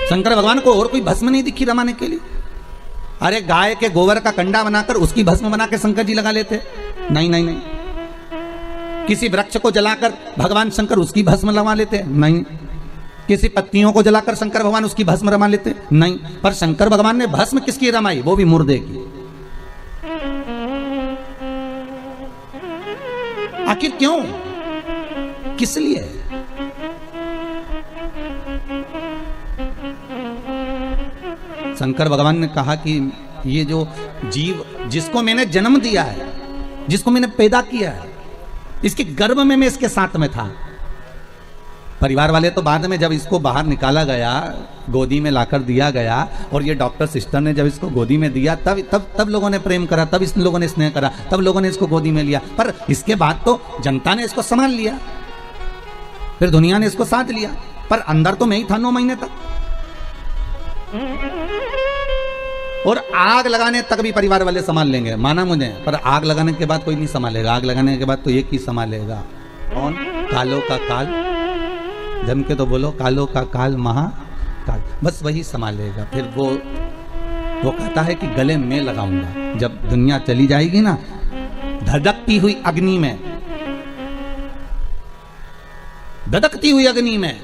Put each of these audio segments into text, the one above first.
शंकर भगवान को और कोई भस्म नहीं दिखी रमाने के लिए। अरे गाय के गोबर का कंडा बनाकर उसकी भस्म बना के शंकर जी लगा लेते। नहीं नहीं नहीं। किसी वृक्ष को जलाकर भगवान शंकर उसकी भस्म लगा लेते। नहीं। किसी पत्तियों को जलाकर शंकर भगवान उसकी भस्म रमा लेते। नहीं। पर शंकर भगवान ने भस्म किसकी रमाई? वो भी मुर्दे की। आखिर क्यों? किस लिए? शंकर भगवान ने कहा कि ये जो जीव जिसको मैंने जन्म दिया है, जिसको मैंने पैदा किया है, इसके गर्भ में मैं इसके साथ में था। परिवार वाले तो बाद में जब इसको बाहर निकाला गया, गोदी में लाकर दिया गया, और ये डॉक्टर सिस्टर ने जब इसको गोदी में दिया, तब लोगों ने प्रेम करा, तब इस लोगों ने स्नेह करा, तब लोगों ने इसको गोदी में लिया। पर इसके बाद तो जनता ने इसको संभाल लिया, फिर दुनिया ने इसको साथ लिया। पर अंदर तो मैं ही था 9 महीने तक। और आग लगाने तक भी परिवार वाले संभाल लेंगे, माना मुझे। पर आग लगाने के बाद कोई नहीं संभालेगा। आग लगाने के बाद तो एक ही संभालेगा। कौन? कालो का काल। जम के तो बोलो, कालो का काल महाकाल। बस वही संभालेगा। फिर वो कहता है कि गले में लगाऊंगा। जब दुनिया चली जाएगी ना, धधकती हुई अग्नि में, धधकती हुई अग्नि में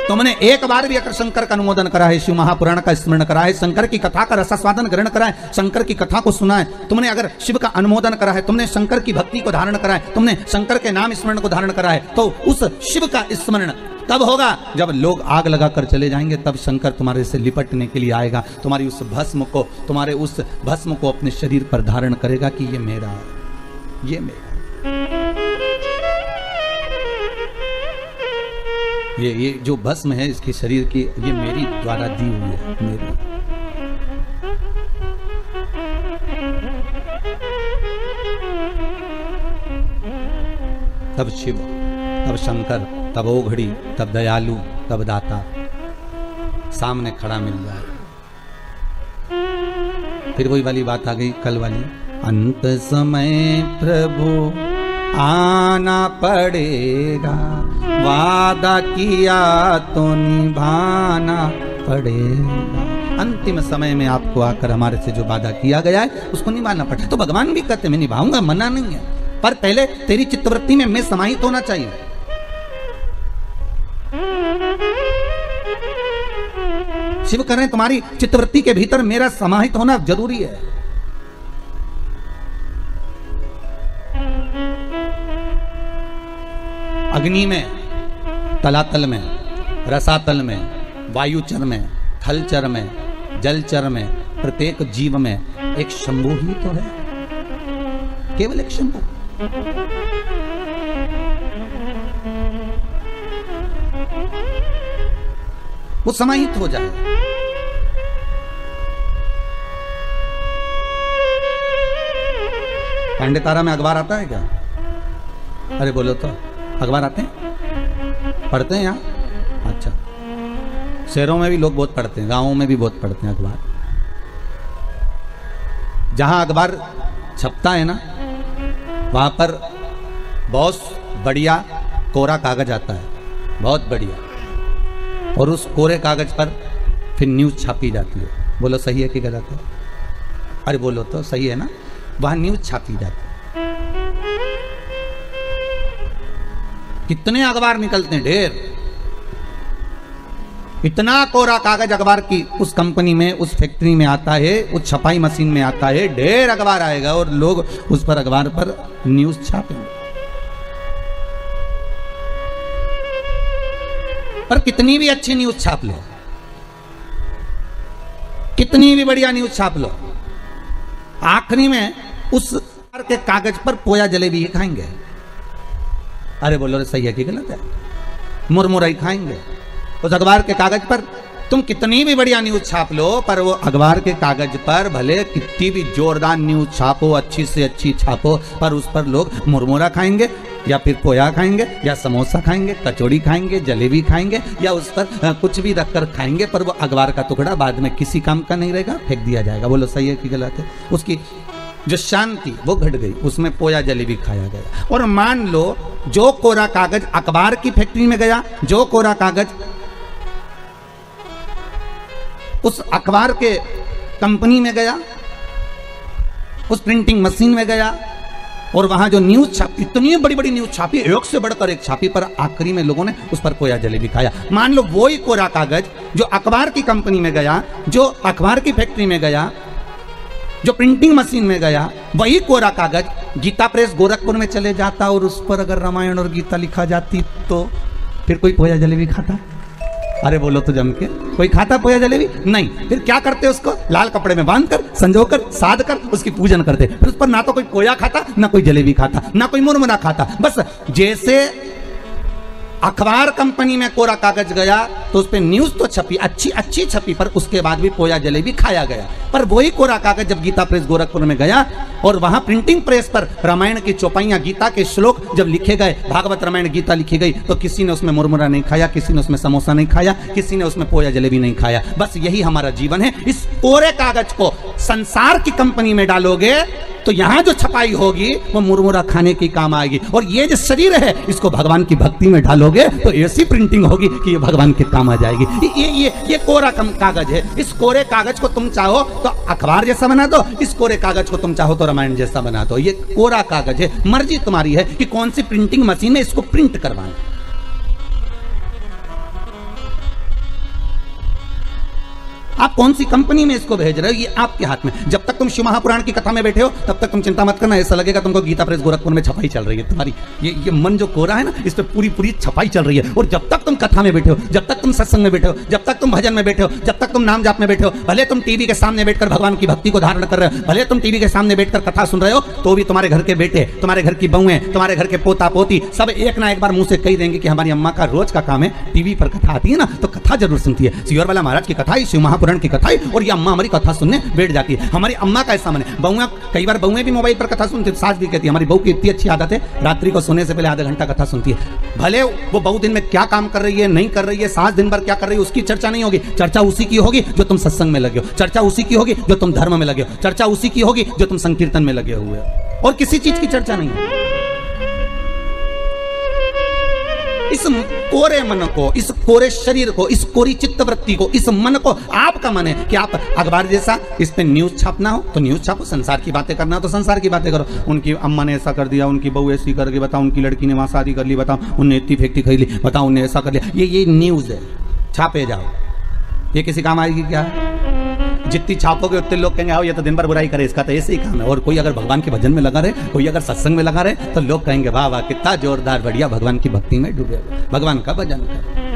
तुमने एक बार भी अगर शंकर का अनुमोदन करा है, शिव महापुराण का स्मरण करा है, शंकर की कथा का रसास्वादन ग्रहण करा है, शंकर की कथा को सुना है, तुमने अगर शिव का अनुमोदन करा है, तुमने शंकर की भक्ति को धारण करा है, तुमने शंकर के नाम स्मरण को धारण करा है, तो उस शिव का स्मरण तब होगा जब लोग आग लगाकर चले जाएंगे। तब शंकर तुम्हारे से लिपटने के लिए आएगा, तुम्हारी उस भस्म को, तुम्हारे उस भस्म को अपने शरीर पर धारण करेगा कि ये मेरा है, ये मेरा। ये जो भस्म है इसके शरीर की, ये मेरी द्वारा दी हुई है, मेरी। तब शिव, तब शंकर, तब ओघड़ी, तब दयालु, तब दाता सामने खड़ा मिल जाए। फिर वही वाली बात आ गई कल वाली, अंत समय प्रभु आना पड़ेगा, वादा किया तो निभाना पड़ेगा। अंतिम समय में आपको आकर हमारे से जो वादा किया गया है उसको निभाना पड़ेगा। तो भगवान भी कहते मैं निभाऊंगा, मना नहीं है, पर पहले तेरी चित्तवृत्ति में मैं समाहित होना चाहिए। शिव कह रहे हैं तुम्हारी चित्तवृत्ति के भीतर मेरा समाहित होना जरूरी है। अग्नि में, तलातल में, रसातल में, वायुचर में, थलचर में, जलचर में, प्रत्येक जीव में एक शंभु ही तो है, केवल एक शंभु। वो समाहित हो जाए। पांडे तारा में अखबार आता है क्या? अरे बोलो तो, अखबार आते हैं? पढ़ते हैं यहाँ? अच्छा। शहरों में भी लोग बहुत पढ़ते हैं, गांवों में भी बहुत पढ़ते हैं अखबार। जहां अखबार छपता है ना, वहां पर बहुत बढ़िया कोरा कागज आता है, बहुत बढ़िया, और उस कोरे कागज पर फिर न्यूज छापी जाती है। बोलो सही है कि गलत है? अरे बोलो तो, सही है ना? वहां न्यूज छापी जाती है। कितने अखबार निकलते हैं, ढेर। इतना कोरा कागज अखबार की उस कंपनी में, उस फैक्ट्री में आता है, उस छपाई मशीन में आता है, ढेर अखबार आएगा और लोग उस पर अखबार पर न्यूज छापेंगे। पर कितनी भी अच्छी न्यूज छाप लो, कितनी भी बढ़िया न्यूज छाप लो, आखिरी में उस के कागज पर पोया जलेबी ही खाएंगे। अरे बोलो सही है कि गलत है? मुरमुराई खाएंगे। उस अखबार के कागज पर तुम कितनी भी बढ़िया न्यूज छाप लो, पर वो अखबार के कागज पर भले कितनी भी जोरदार न्यूज छापो, अच्छी से अच्छी छापो, पर उस पर लोग मुरमुरा खाएंगे, या फिर पोया खाएंगे, या समोसा खाएंगे, कचौड़ी खाएंगे, जलेबी खाएंगे, या उस पर कुछ भी रखकर खाएंगे, पर वो अखबार का टुकड़ा बाद में किसी काम का नहीं रहेगा, फेंक दिया जाएगा। बोलो सही है कि गलत है? उसकी जो शांति वो घट गई, उसमें पोया जलेबी खाया गया। और मान लो जो कोरा कागज अखबार की फैक्ट्री में गया, जो कोरा कागज उस अखबार के कंपनी में गया, उस प्रिंटिंग मशीन में गया और वहां जो न्यूज छापी, इतनी बड़ी बड़ी न्यूज छापी, एक से बढ़कर एक छापी, पर आखिरी में लोगों ने उस पर पोया जलेबी खाया। मान लो वही कोरा कागज जो अखबार की कंपनी में गया, जो अखबार की फैक्ट्री में गया, जो प्रिंटिंग मशीन में गया, वही कोरा कागज गीता प्रेस गोरखपुर में चले जाता और उस पर अगर रामायण और गीता लिखा जाती तो फिर कोई पोया जलेबी खाता? अरे बोलो तो जम के, कोई खाता पोया जलेबी? नहीं। फिर क्या करते उसको? लाल कपड़े में बांधकर, संजोकर, साध कर उसकी पूजन करते। फिर उस पर ना तो कोई पोया खाता, ना कोई जलेबी खाता, ना कोई मुरमुरा खाता। बस जैसे अखबार कंपनी में कोरा कागज गया तो उस पर न्यूज तो छपी, अच्छी अच्छी छपी, पर उसके बाद भी पोया जलेबी खाया गया। पर वही कोरा कागज जब गीता प्रेस गोरखपुर में गया और वहां प्रिंटिंग प्रेस पर रामायण की चौपाइयां, गीता के श्लोक जब लिखे गए, भागवत रामायण गीता लिखी गई, तो किसी ने उसमें मुरमुरा नहीं खाया, किसी ने उसमें समोसा नहीं खाया, किसी ने उसमें पोया जलेबी नहीं खाया। बस यही हमारा जीवन है। इस कोरे कागज को संसार की कंपनी में डालोगे तो यहां जो छपाई होगी वो मुरमुरा खाने की काम आएगी। और ये जो शरीर है इसको भगवान की भक्ति में डालोगे तो ऐसी प्रिंटिंग होगी कि ये भगवान के काम आ जाएगी। ये कोरा कागज है। इस कोरे कागज को तुम चाहो तो अखबार जैसा बना दो, इस कोरे कागज को तुम चाहो तो रामायण जैसा बना दो। ये कोरा कागज है, मर्जी तुम्हारी है कि कौन सी प्रिंटिंग मशीन में इसको प्रिंट करवाना। आप कौन सी कंपनी में इसको भेज रहे हो ये आपके हाथ में। जब तक तुम शिव महापुराण की कथा में बैठे हो तब तक तुम चिंता मत करना, ऐसा लगेगा तुमको गीता प्रेस गोरखपुर में छपाई चल रही है। तुम्हारी ये मन जो कोरा है ना, इस पे पूरी छपाई चल रही है। और जब तक तुम कथा में बैठे हो, जब तक तुम सत्संग में बैठे हो, जब तक तुम भजन में बैठे हो, जब तक तुम नाम जाप में बैठे हो, भले तुम टीवी के सामने बैठकर भगवान की भक्ति को धारण कर रहे हो, भले तुम टीवी के सामने बैठकर कथा सुन रहे हो, तो भी तुम्हारे घर के बेटे, तुम्हारे घर की बहुएं, तुम्हारे घर के पोता पोती सब एक ना एक बार मुंह से कही देंगे कि हमारी अम्मा का रोज का काम है टीवी पर कथा आती है ना तो कथा जरूर सुनती है। सियोर वाला महाराज की कथा है, शिव महापुराण की कथा है, और ये अम्मा हमारी कथा सुनने बैठ जाती है। हमारी अम्मा का ऐसा मन है। बहुएं, कई बार बहुएं भी मोबाइल पर कथा सुनती है। सास भी कहती है हमारी बहू की इतनी अच्छी आदत है, रात्रि को सोने से पहले आधा घंटा कथा सुनती है। भले वो बहू दिन में क्या काम कर रही है, नहीं कर रही है, सास दिन भर क्या कर रही है, उसकी चर्चा नहीं होगी। चर्चा उसी की होगी जो तुम सत्संग में लगे हो, चर्चा उसी की होगी जो तुम धर्म में लगे हो, चर्चा उसी की होगी जो तुम संकीर्तन में लगे हुए हो, और किसी चीज की चर्चा नहीं है। इस कोरे मन को, इस कोरे शरीर को, इस कोरी चित्तवृत्ति को, इस मन को, आपका मन है कि आप अखबार जैसा इस पे न्यूज छापना हो तो न्यूज छापो, संसार की बातें करना हो तो संसार की बातें करो। उनकी अम्मा ने ऐसा कर दिया, उनकी बहू ऐसी करके बताओ, उनकी लड़की ने वहां शादी कर ली, बताओ उनने इतनी फैक्ट्री खरीद ली, बताओ उनने ऐसा कर लिया। ये न्यूज है, छापे जाओ। ये किसी काम आएगी क्या? जितनी छापोगे उतने लोग कहेंगे आओ ये तो दिन भर बुराई करे, इसका तो ऐसे ही काम है। और कोई अगर भगवान के भजन में लगा रहे, कोई अगर सत्संग में लगा रहे, तो लोग कहेंगे वाह वाह कितना जोरदार, बढ़िया, भगवान की भक्ति में डूबे, भगवान का भजन कर।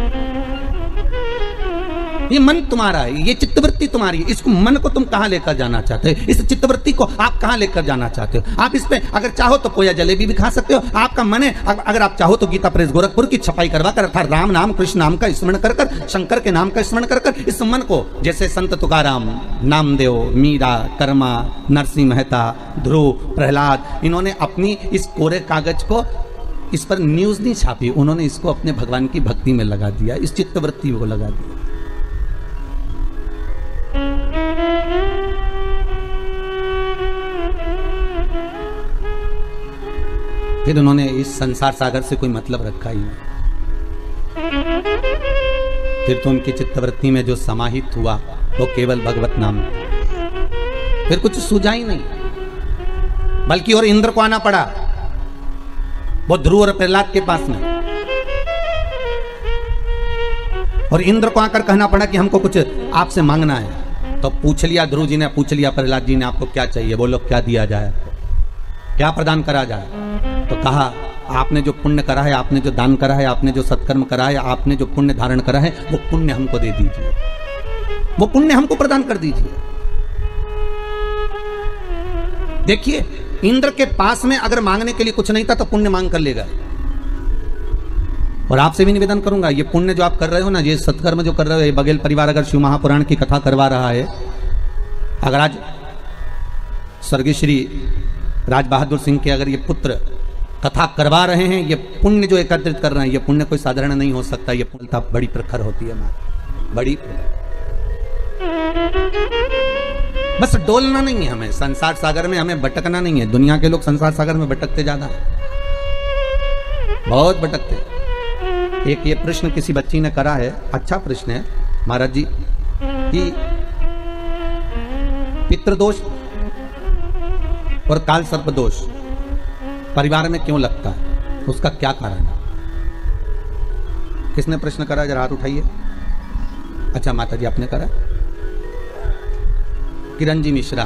ये मन तुम्हारा है, ये चित्तवृत्ति तुम्हारी है। इसको मन को तुम कहां लेकर जाना चाहते हो? इस चित्तवृत्ति को आप कहां लेकर जाना चाहते हो? आप इस पे अगर चाहो तो पोया जलेबी भी खा सकते हो, आपका मन है। अगर आप चाहो तो गीता प्रेस गोरखपुर की छपाई करवा कर, अर्थात राम नाम कृष्ण नाम का स्मरण कर कर, शंकर के नाम का स्मरण कर कर, इस मन को जैसे संत तुकाराम, नामदेव, मीरा, कर्मा, नरसिंह मेहता, ध्रुव, प्रहलाद, इन्होंने अपनी इस कोरे कागज को, इस पर न्यूज नहीं छापी, उन्होंने इसको अपने भगवान की भक्ति में लगा दिया, इस चित्तवृत्ति को लगा दिया। फिर उन्होंने इस संसार सागर से कोई मतलब रखा ही नहीं। फिर तो उनकी चित्तवृत्ति में जो समाहित हुआ वो केवल भगवत नाम, फिर कुछ सूझा ही नहीं। बल्कि और इंद्र को आना पड़ा, वो ध्रुव और प्रहलाद के पास में, और इंद्र को आकर कहना पड़ा कि हमको कुछ आपसे मांगना है। तो पूछ लिया ध्रुव जी ने, पूछ लिया प्रहलाद जी ने, आपको क्या चाहिए, बोलो क्या दिया जाए, क्या प्रदान करा जाए। तो कहा आपने जो पुण्य करा है, आपने जो दान करा है, आपने जो सत्कर्म करा है, आपने जो पुण्य धारण करा है, वो पुण्य हमको दे दीजिए, वो पुण्य हमको प्रदान कर दीजिए। देखिए इंद्र के पास में अगर मांगने के लिए कुछ नहीं था तो पुण्य मांग कर लेगा। और आपसे भी निवेदन करूंगा, ये पुण्य जो आप कर रहे हो ना, ये सत्कर्म जो कर रहे हो, ये बघेल परिवार अगर शिव महापुराण की कथा करवा रहा है, अगर आज स्वर्गीय श्री राज बहादुर सिंह के अगर ये पुत्र कथा करवा रहे हैं, ये पुण्य जो एकत्रित कर रहे हैं, ये पुण्य कोई साधारण नहीं हो सकता। ये पुण्यता बड़ी प्रखर होती है, बड़ी बस डोलना नहीं है हमें, संसार सागर में हमें भटकना नहीं है। दुनिया के लोग संसार सागर में भटकते ज्यादा है, बहुत भटकते। एक ये प्रश्न किसी बच्ची ने करा है, अच्छा प्रश्न है महाराज जी, कि पितृदोष और काल सर्प दोष परिवार में क्यों लगता है, उसका क्या कारण है? किसने प्रश्न करा, जरा हाथ उठाइए। अच्छा माता जी आपने करा, किरण जी मिश्रा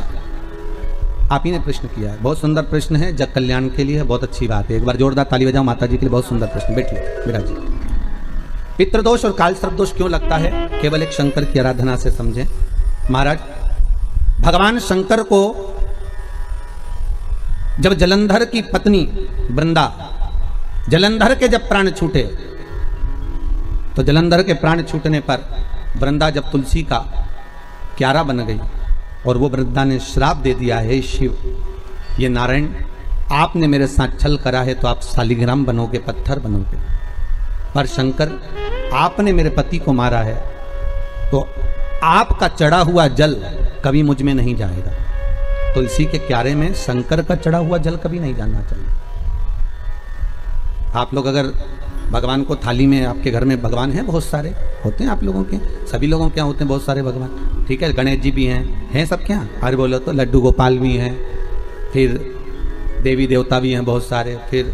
आप ही ने प्रश्न किया है। बहुत सुंदर प्रश्न है, जग कल्याण के लिए बहुत अच्छी बात है। एक बार जोरदार ताली बजाओ माता जी के लिए, बहुत सुंदर प्रश्न। बैठिए विराज जी। पितृदोष और काल सर्प दोष क्यों लगता है, केवल एक शंकर की आराधना से समझें। महाराज भगवान शंकर को जब जलंधर की पत्नी वृंदा, जलंधर के जब प्राण छूटे, तो जलंधर के प्राण छूटने पर वृंदा जब तुलसी का क्यारा बन गई और वो वृंदा ने श्राप दे दिया, है शिव ये नारायण आपने मेरे साथ छल करा है तो आप शालिग्राम बनोगे, पत्थर बनोगे, पर शंकर आपने मेरे पति को मारा है तो आपका चढ़ा हुआ जल कभी मुझ में नहीं जाएगा। तुलसी के क्यारे में शंकर का चढ़ा हुआ जल कभी नहीं जाना चाहिए। आप लोग अगर भगवान को थाली में, आपके घर में भगवान हैं, बहुत सारे होते हैं आप लोगों के, सभी लोगों के यहाँ होते हैं बहुत सारे भगवान, ठीक है, गणेश जी भी हैं सबके यहाँ, अरे बोलो तो लड्डू गोपाल भी हैं, फिर देवी देवता भी हैं बहुत सारे, फिर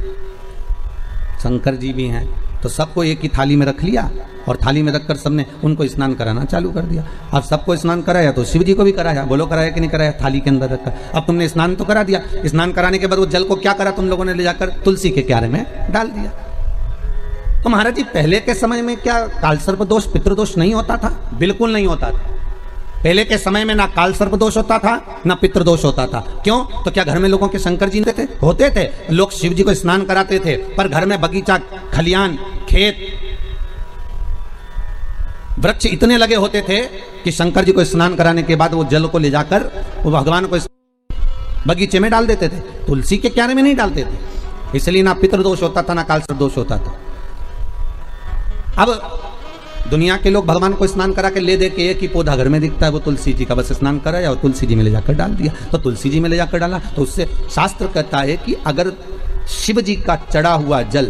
शंकर जी भी हैं, तो सबको एक ही थाली में रख लिया और थाली में रखकर सबने उनको स्नान कराना चालू कर दिया। अब सबको स्नान कराया तो शिव जी को भी कराया, बोलो कराया कि नहीं कराया, थाली के अंदर रखकर। अब तुमने स्नान तो करा दिया, स्नान कराने के बाद वो जल को क्या करा तुम लोगों ने, ले जाकर तुलसी के क्यारे में डाल दिया। तो महाराज जी पहले के समय में क्या काल सर्प दोष पितृदोष नहीं होता था? बिल्कुल नहीं होता था। पहले के समय में ना काल सर्प दोष होता था ना पितृदोष होता था। क्यों? तो क्या घर में लोगों के शंकर जी होते थे? लोग शिव जी को स्नान कराते थे, पर घर में बगीचा, खलियान, खेत, वृक्ष इतने लगे होते थे कि शंकर जी को स्नान कराने के बाद वो जल को ले जाकर वो भगवान को बगीचे में डाल देते थे, तुलसी के क्यारे में नहीं डालते थे। इसलिए ना पितृदोष होता था ना काल सर्प दोष होता था। अब दुनिया के लोग भगवान को स्नान करा के ले दे के, एक ही पौधा घर में दिखता है वो तुलसी जी का, बस स्नान कराया और तुलसी जी में ले जाकर डाल दिया। तो तुलसी जी में ले जाकर डाला तो उससे शास्त्र कहता है कि अगर शिव जी का चढ़ा हुआ जल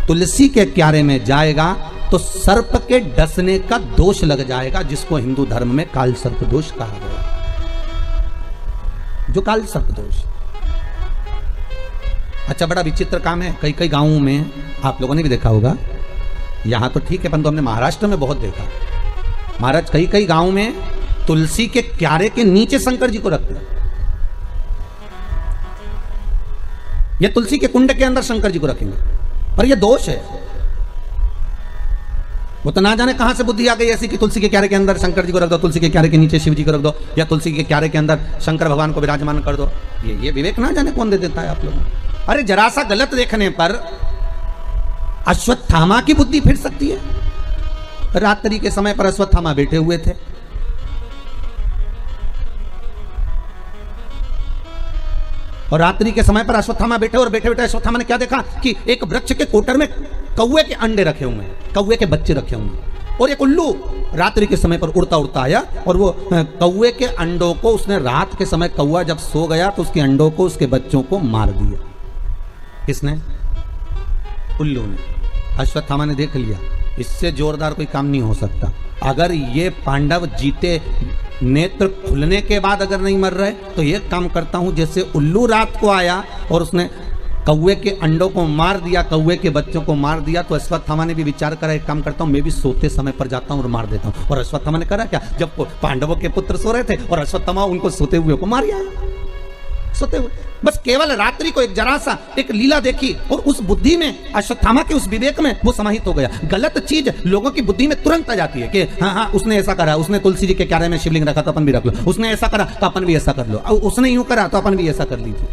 तुलसी के क्यारे में जाएगा तो सर्प के डसने का दोष लग जाएगा, जिसको हिंदू धर्म में काल सर्प दोष कहा गया। जो काल सर्प दोष, अच्छा बड़ा विचित्र काम है। कई कई गांवों में आप लोगों ने भी देखा होगा, यहां तो ठीक है परंतु हमने महाराष्ट्र में बहुत देखा। महाराज कई कई गांवों में तुलसी के क्यारे के नीचे शंकर जी को रखते हैं, या तुलसी के कुंड के अंदर शंकर जी को रखेंगे, पर यह दोष है। वो तो ना जाने कहां से बुद्धि आ गई ऐसी कि तुलसी के क्यारे के अंदर शंकर जी को रख दो, तुलसी के क्यारे के नीचे शिव जी को रख दो, या तुलसी के क्यारे के अंदर शंकर भगवान को विराजमान कर दो। ये विवेक ना जाने कौन दे देता है आप लोगों को। अरे जरा सा गलत देखने पर अश्वत्थामा की बुद्धि फिर सकती है। रात्रि के समय पर अश्वत्थामा बैठे हुए थे, और रात्रि के समय पर अश्वत्थामा बैठे, और बैठे बैठे अश्वत्थामा ने क्या देखा कि एक वृक्ष के कोटर में कौवे के अंडे रखे हुए हैं, कौवे के बच्चे रखे हुए हैं, और एक उल्लू रात्रि के समय पर उड़ता उड़ता आया और वो कौवे के अंडों को उसने, रात के समय कौवा जब सो गया तो उसके अंडों को, उसके बच्चों को मार दिया। किसने? उल्लू ने। अश्वत्थामा ने देख लिया इससे जोरदार कोई काम नहीं हो सकता। अगर ये पांडव जीते, नेत्र खुलने के बाद अगर नहीं मर रहे, तो ये काम करता हूं जैसे उल्लू रात को आया और उसने कौवे के अंडों को मार दिया, कौवे के बच्चों को मार दिया, तो अश्वत्थामा ने भी विचार करा एक काम करता हूं, मैं भी सोते समय पर जाता हूं और मार देता हूं। और अश्वत्थामा ने करा क्या, जब पांडवों के पुत्र सो रहे थे और अश्वत्थामा उनको सोते हुए को मार आया, सोते हुए। बस केवल रात्रि को एक जरा सा एक लीला देखी और उस बुद्धि में, अश्वत्थामा के उस विवेक में वो समाहित हो गया। गलत चीज लोगों की बुद्धि में तुरंत आ जाती है कि हाँ उसने ऐसा करा, उसने तुलसी जी के क्यारे में शिवलिंग रखा तो अपन भी रख लो, उसने ऐसा करा तो अपन भी ऐसा कर लो, उसने यूं करा तो अपन भी ऐसा कर लीजिए।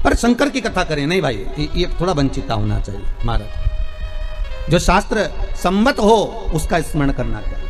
पर शंकर की कथा करें नहीं भाई, ये थोड़ा वंचिता होना चाहिए। महाराज जो शास्त्र सम्मत हो उसका स्मरण करना चाहिए।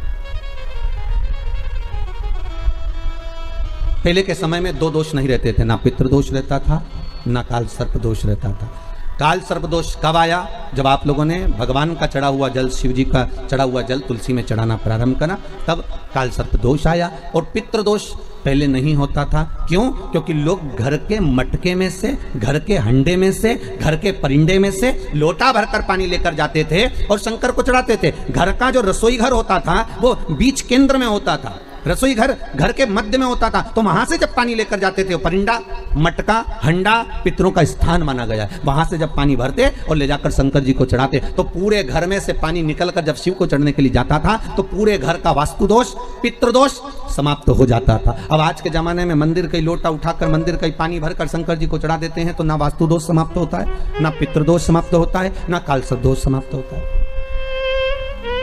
पहले के समय में दो दोष नहीं रहते थे, ना पितृदोष रहता था ना काल सर्प दोष रहता था। काल सर्पदोष कब आया? जब आप लोगों ने भगवान का चढ़ा हुआ जल, शिव जी का चढ़ा हुआ जल तुलसी में चढ़ाना प्रारंभ करा, तब काल सर्पदोष आया। और पितृदोष पहले नहीं होता था। क्यों? क्योंकि लोग घर के मटके में से, घर के हंडे में से, घर के परिंडे में से लोटा भरकर पानी लेकर जाते थे और शंकर को चढ़ाते थे। घर का जो रसोई घर होता था वो बीच केंद्र में होता था, रसोई घर के मध्य में होता था। तो वहां से जब पानी लेकर जाते थे, परिंडा, मटका, हंडा पितरों का स्थान माना गया। वहां से जब पानी भरते और ले जाकर शंकर जी को चढ़ाते, तो पूरे घर में से पानी निकलकर जब शिव को चढ़ने के लिए जाता था, तो पूरे घर का वास्तु दोष, पितृदोष समाप्त हो जाता था। अब आज के जमाने में मंदिर का लोटा उठाकर मंदिर का पानी भरकर शंकर जी को चढ़ा देते हैं, तो ना वास्तु दोष समाप्त होता है, ना पितृदोष समाप्त होता है, ना काल सर्पदोष समाप्त होता है।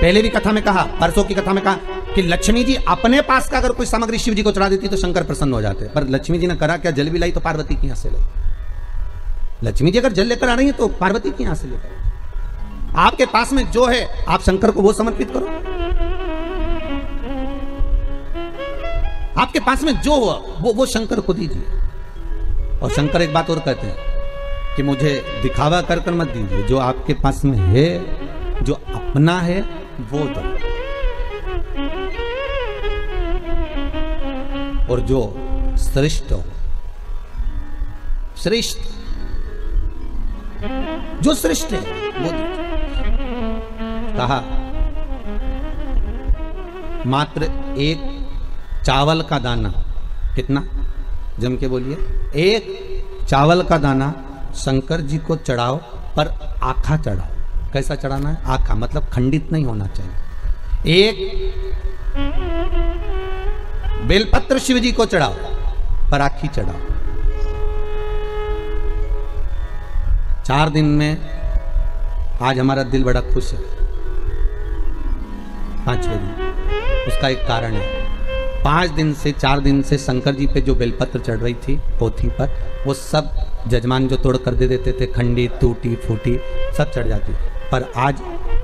पहले भी कथा में कहा, परसों की कथा में कहा कि लक्ष्मी जी अपने पास का अगर कोई सामग्री शिव जी को चढ़ा देती तो शंकर प्रसन्न हो जाते। पर लक्ष्मी जी ने करा क्या? जल भी लाई तो पार्वती की यहां से लाई। लक्ष्मी जी अगर जल लेकर आ रही है तो पार्वती की यहां से लेकर। आपके पास में जो है आप शंकर को वो समर्पित करो। आपके पास में जो हुआ वो शंकर को दीजिए। और शंकर एक बात और कहते हैं कि मुझे दिखावा कर कर मत दीजिए, जो आपके पास में है, जो अपना है वो दो, और जो श्रेष्ठ हो, श्रेष्ठ जो श्रेष्ठ है वो दीजिए। कहा मात्र एक चावल का दाना, कितना? जम के बोलिए। एक चावल का दाना शंकर जी को चढ़ाओ, पर आखा चढ़ाओ। कैसा चढ़ाना है? आखा, मतलब खंडित नहीं होना चाहिए। एक बेलपत्र शिव जी को चढ़ाओ, पर आखी चढ़ाओ। 4 दिन में आज हमारा दिल बड़ा खुश है। 5वें दिन उसका एक कारण है। 5 दिन से 4 दिन से शंकर जी पे जो बेलपत्र चढ़ रही थी पोथी पर, वो सब जजमान जो तोड़ कर दे देते थे, खंडी, टूटी फूटी सब चढ़ जाती। पर आज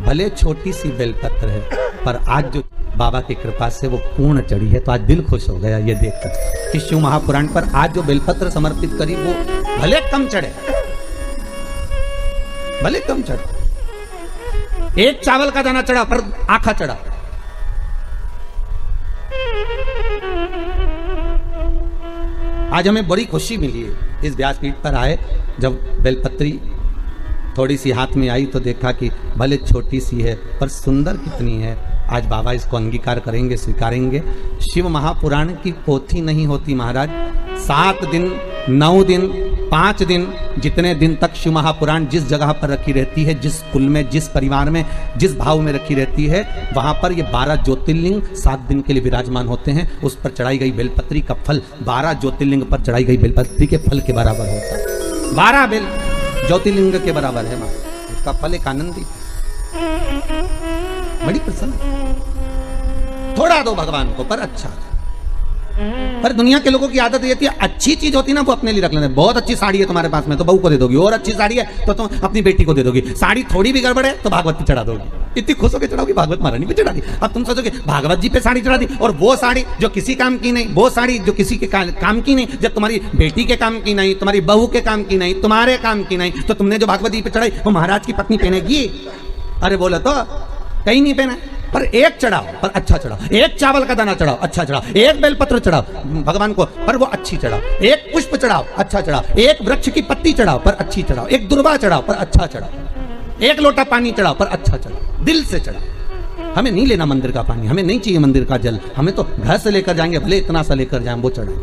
भले छोटी सी बेलपत्र है, पर आज जो बाबा की कृपा से वो पूर्ण चढ़ी है, तो आज दिल खुश हो गया ये देखकर कि शिव महापुराण पर आज जो बेलपत्र समर्पित करी वो भले कम चढ़े, भले कम चढ़े। एक चावल का दाना चढ़ा पर आखा चढ़ा। आज हमें बड़ी खुशी मिली है इस व्यासपीठ पर आए। जब बेलपत्री थोड़ी सी हाथ में आई तो देखा कि भले छोटी सी है पर सुंदर कितनी है। आज बाबा इसको अंगीकार करेंगे, स्वीकारेंगे। शिव महापुराण की पोथी नहीं होती महाराज। 7 दिन, 9 दिन, 5 दिन, जितने दिन तक शिव महापुराण जिस जगह पर रखी रहती है, जिस कुल में, जिस परिवार में, जिस भाव में रखी रहती है, वहां पर ये 12 ज्योतिर्लिंग 7 दिन के लिए विराजमान होते हैं। उस पर चढ़ाई गई बेलपत्री का फल 12 ज्योतिर्लिंग पर चढ़ाई गई बेलपत्री के फल के बराबर होता है। 12 बेल ज्योतिर्लिंग के बराबर है मां। उसका फल एक आनंदी, बड़ी प्रसन्न। थोड़ा दो भगवान को, पर अच्छा। पर दुनिया के लोगों की आदत ये थी, अच्छी चीज होती ना वो अपने लिए रख लेते। बहुत अच्छी साड़ी है तुम्हारे पास में तो बहू को दे दोगी, और अच्छी साड़ी है तो तुम अपनी बेटी को दे दोगी। साड़ी थोड़ी भी गड़बड़ है तो भागवत पे चढ़ा दोगी। इतनी खुश होकर चढ़ाओगी, भागवत महारानी पे चढ़ा दी। अब तुम सोचोगे भागवत जी पे साड़ी चढ़ा दी, और वो साड़ी जो किसी काम की नहीं, वो साड़ी जो किसी के काम की नहीं, जब तुम्हारी बेटी के काम की नहीं, तुम्हारी बहू के काम की नहीं, तुम्हारे काम की नहीं, तो तुमने जो भागवत जी पे चढ़ाई वो महाराज की पत्नी पहनेगी? अरे बोलो तो कहीं नहीं पहना। पर एक चढ़ाओ, पर अच्छा चढ़ाओ। एक चावल का दाना चढ़ाओ, अच्छा चढ़ाओ। एक बेलपत्र चढ़ाओ भगवान को, पर वो अच्छी चढ़ाओ। एक पुष्प चढ़ाओ, अच्छा चढ़ाओ। एक वृक्ष की पत्ती चढ़ाओ, पर अच्छी चढ़ाओ। एक दुर्वा चढ़ाओ, पर अच्छा चढ़ाओ। एक लोटा पानी चढ़ाओ, पर अच्छा चढ़ाओ। दिल से चढ़ाओ। हमें नहीं लेना मंदिर का पानी, हमें नहीं चाहिए मंदिर का जल, हमें तो घर से लेकर जाएंगे, भले इतना सा लेकर जाएं, वो चढ़ाएं।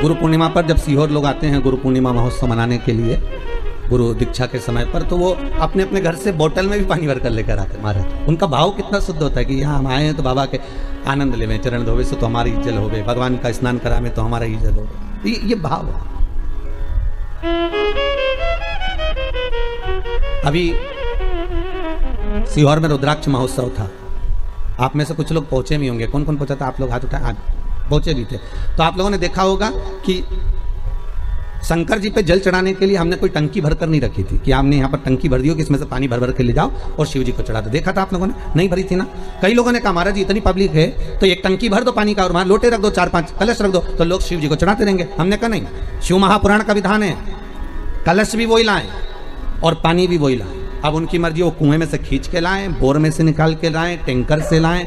गुरु पूर्णिमा पर जब सीहोर लोग आते हैं गुरु पूर्णिमा महोत्सव मनाने के लिए, गुरु दीक्षा के समय पर, तो वो अपने अपने घर से बोतल में भी पानी भर कर लेकर आते महाराज। उनका भाव कितना शुद्ध होता है कि यहाँ हम आए हैं तो बाबा के आनंद लेवे, चरण धोवे से तो हमारी जल हो गए, भगवान का स्नान करा में तो हमारा ही जल हो गए। ये भाव है। अभी सीहोर में रुद्राक्ष महोत्सव था। आप में से कुछ लोग पहुंचे भी होंगे। कौन कौन पहुंचा था? आप लोग हाथ उठाए, पहुंचे भी थे। तो आप लोगों ने देखा होगा कि शंकर जी पे जल चढ़ाने के लिए हमने कोई टंकी भरकर नहीं रखी थी कि आपने यहाँ पर टंकी भर दी हो कि इसमें से पानी भर भर के ले जाओ और शिव जी को चढ़ा दो। देखा था आप लोगों ने? नहीं भरी थी ना। कई लोगों ने कहा महाराज जी इतनी पब्लिक है तो एक टंकी भर दो पानी का और वहां लोटे रख दो, 4-5 कलश रख दो, तो लोग शिव जी को चढ़ाते रहेंगे। हमने कहा नहीं, शिव महापुराण का विधान है कलश भी वही लाएं और पानी भी वही लाएं। अब उनकी मर्जी, वो कुएं में से खींच के लाएं, बोर में से निकाल के लाएं, टैंकर से लाएं,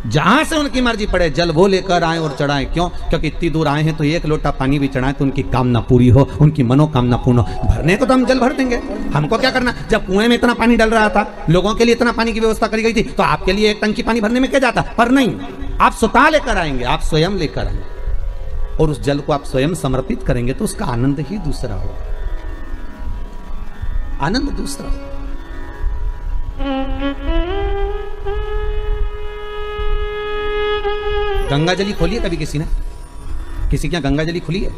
जहां से उनकी मर्जी पड़े जल वो लेकर आए और चढ़ाएं। क्यों? क्योंकि इतनी दूर आए हैं तो एक लोटा पानी भी चढ़ाएं तो उनकी कामना पूरी हो, उनकी मनोकामना पूर्ण हो। भरने को तो हम जल भर देंगे, हमको क्या करना। जब कुएं में इतना पानी डल रहा था, लोगों के लिए इतना पानी की व्यवस्था करी गई थी, तो आपके लिए एक टंकी पानी भरने में क्या जाता। पर नहीं, आप स्वतः लेकर आएंगे, आप स्वयं लेकर आएंगे और उस जल को आप स्वयं समर्पित करेंगे तो उसका आनंद ही दूसरा हो, आनंद दूसरा हो। गंगा जली खोली है कभी किसी ने? किसी क्या गंगा जली खुली है?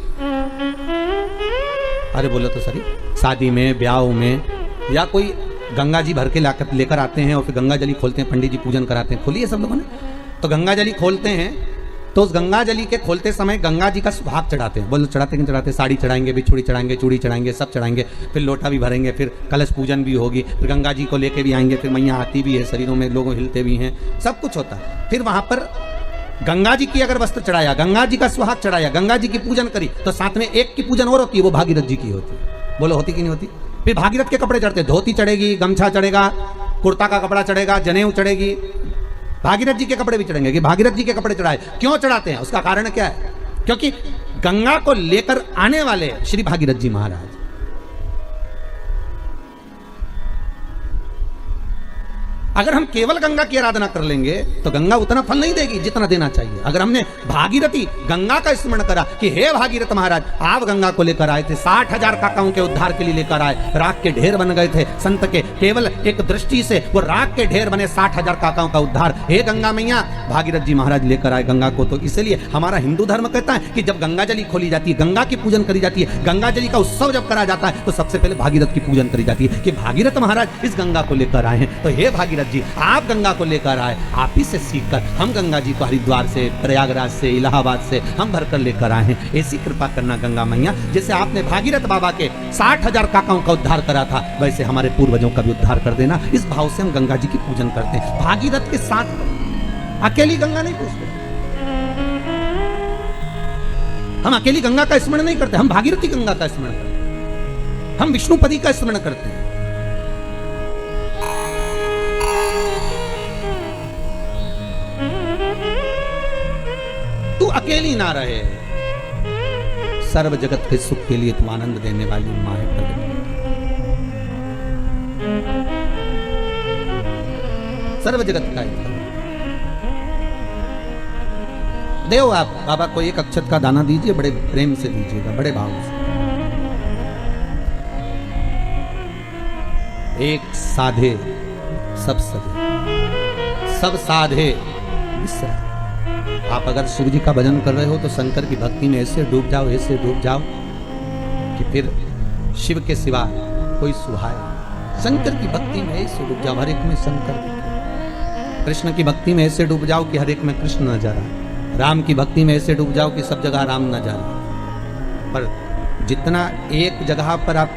अरे बोलो तो सही। शादी में, ब्याह में, या कोई गंगा जी भर के लेकर आते हैं और फिर गंगा जली खोलते हैं, पंडित जी पूजन कराते हैं। खोली है सब लोगों ने? तो गंगा जली खोलते हैं तो उस गंगा जली के खोलते समय गंगा जी का सुहाग चढ़ाते हैं। बोलो चढ़ाते कि चढ़ाते? साड़ी चढ़ाएंगे, बिछुड़ी चढ़ाएंगे, चूड़ी चढ़ाएंगे, सब चढ़ाएंगे, फिर लोटा भी भरेंगे, फिर कलश पूजन भी होगी, फिर गंगा जी को लेके भी आएंगे, फिर मैया आती भी है, शरीरों में लोग हिलते भी हैं, सब कुछ होता है। फिर वहां पर गंगा जी की अगर वस्त्र चढ़ाया, गंगा जी का सुहाग चढ़ाया, गंगा जी की पूजन करी, तो साथ में एक की पूजन और होती है, वो भागीरथ जी की होती है। बोलो होती कि नहीं होती? फिर भागीरथ के कपड़े चढ़ते, धोती चढ़ेगी, गमछा चढ़ेगा, कुर्ता का कपड़ा चढ़ेगा, जनेऊ चढ़ेगी, भागीरथ जी के कपड़े भी चढ़ेंगे। कि भागीरथ जी के कपड़े चढ़ाए, क्यों चढ़ाते हैं? उसका कारण क्या है? क्योंकि गंगा को लेकर आने वाले श्री भागीरथ जी महाराज। अगर हम केवल गंगा की आराधना कर लेंगे तो गंगा उतना फल नहीं देगी जितना देना चाहिए। अगर हमने भागीरथी गंगा का स्मरण करा कि हे भागीरथ महाराज, आप गंगा को लेकर आए थे, 60,000 काकाओं के उद्धार के लिए लेकर आए, राख के ढेर बन गए थे संत के, केवल एक दृष्टि से वो राख के ढेर बने, 60,000 काकाओं का उद्धार। हे गंगा मैया, भागीरथ जी महाराज लेकर आए गंगा को। तो इसलिए हमारा हिंदू धर्म कहता है कि जब गंगा जली खोली जाती है, गंगा की पूजन करी जाती है, गंगा जली का उत्सव जब करा जाता है, तो सबसे पहले भागीरथ की पूजन करी जाती है कि भागीरथ महाराज इस गंगा को लेकर आए हैं। तो हे भागीरथ जी, आप गंगा को लेकर आए, आप ही से सीखकर हम गंगा जी को हरिद्वार से, प्रयागराज से, इलाहाबाद से हम भरकर लेकर आए हैं। ऐसी कृपा करना गंगा मैया, जैसे आपने भागीरथ बाबा के 60,000 काकाओं का उद्धार करा था, वैसे हमारे पूर्वजों का भी उद्धार कर देना। इस भाव से हम गंगा जी की पूजन करते हैं। भागीरथ के साथ अकेली गंगा नहीं पूजते, हम अकेली गंगा का स्मरण नहीं करते, हम भागीरथी गंगा का स्मरण करते हैं, हम विष्णुपदी का स्मरण करते हैं। तू अकेली ना रहे, सर्व जगत के सुख के लिए तू आनंद देने वाली मां है प्रगति। सर्व जगत का देव। आप बाबा को एक अक्षत का दाना दीजिए, बड़े प्रेम से दीजिएगा, बड़े भाव से। एक साधे सब सधे, सब साधे विसरा। आप अगर शिव जी का भजन कर रहे हो तो शंकर की भक्ति में ऐसे डूब जाओ, ऐसे डूब जाओ कि फिर शिव के सिवा कोई सुहाए। शंकर की भक्ति में ऐसे डूब जाओ, हर एक में शंकर दिखे। कृष्ण की भक्ति में ऐसे डूब जाओ कि हर एक में कृष्ण नजर आए। राम की भक्ति में ऐसे डूब जाओ कि सब जगह राम नजर आए। पर जितना एक जगह पर आप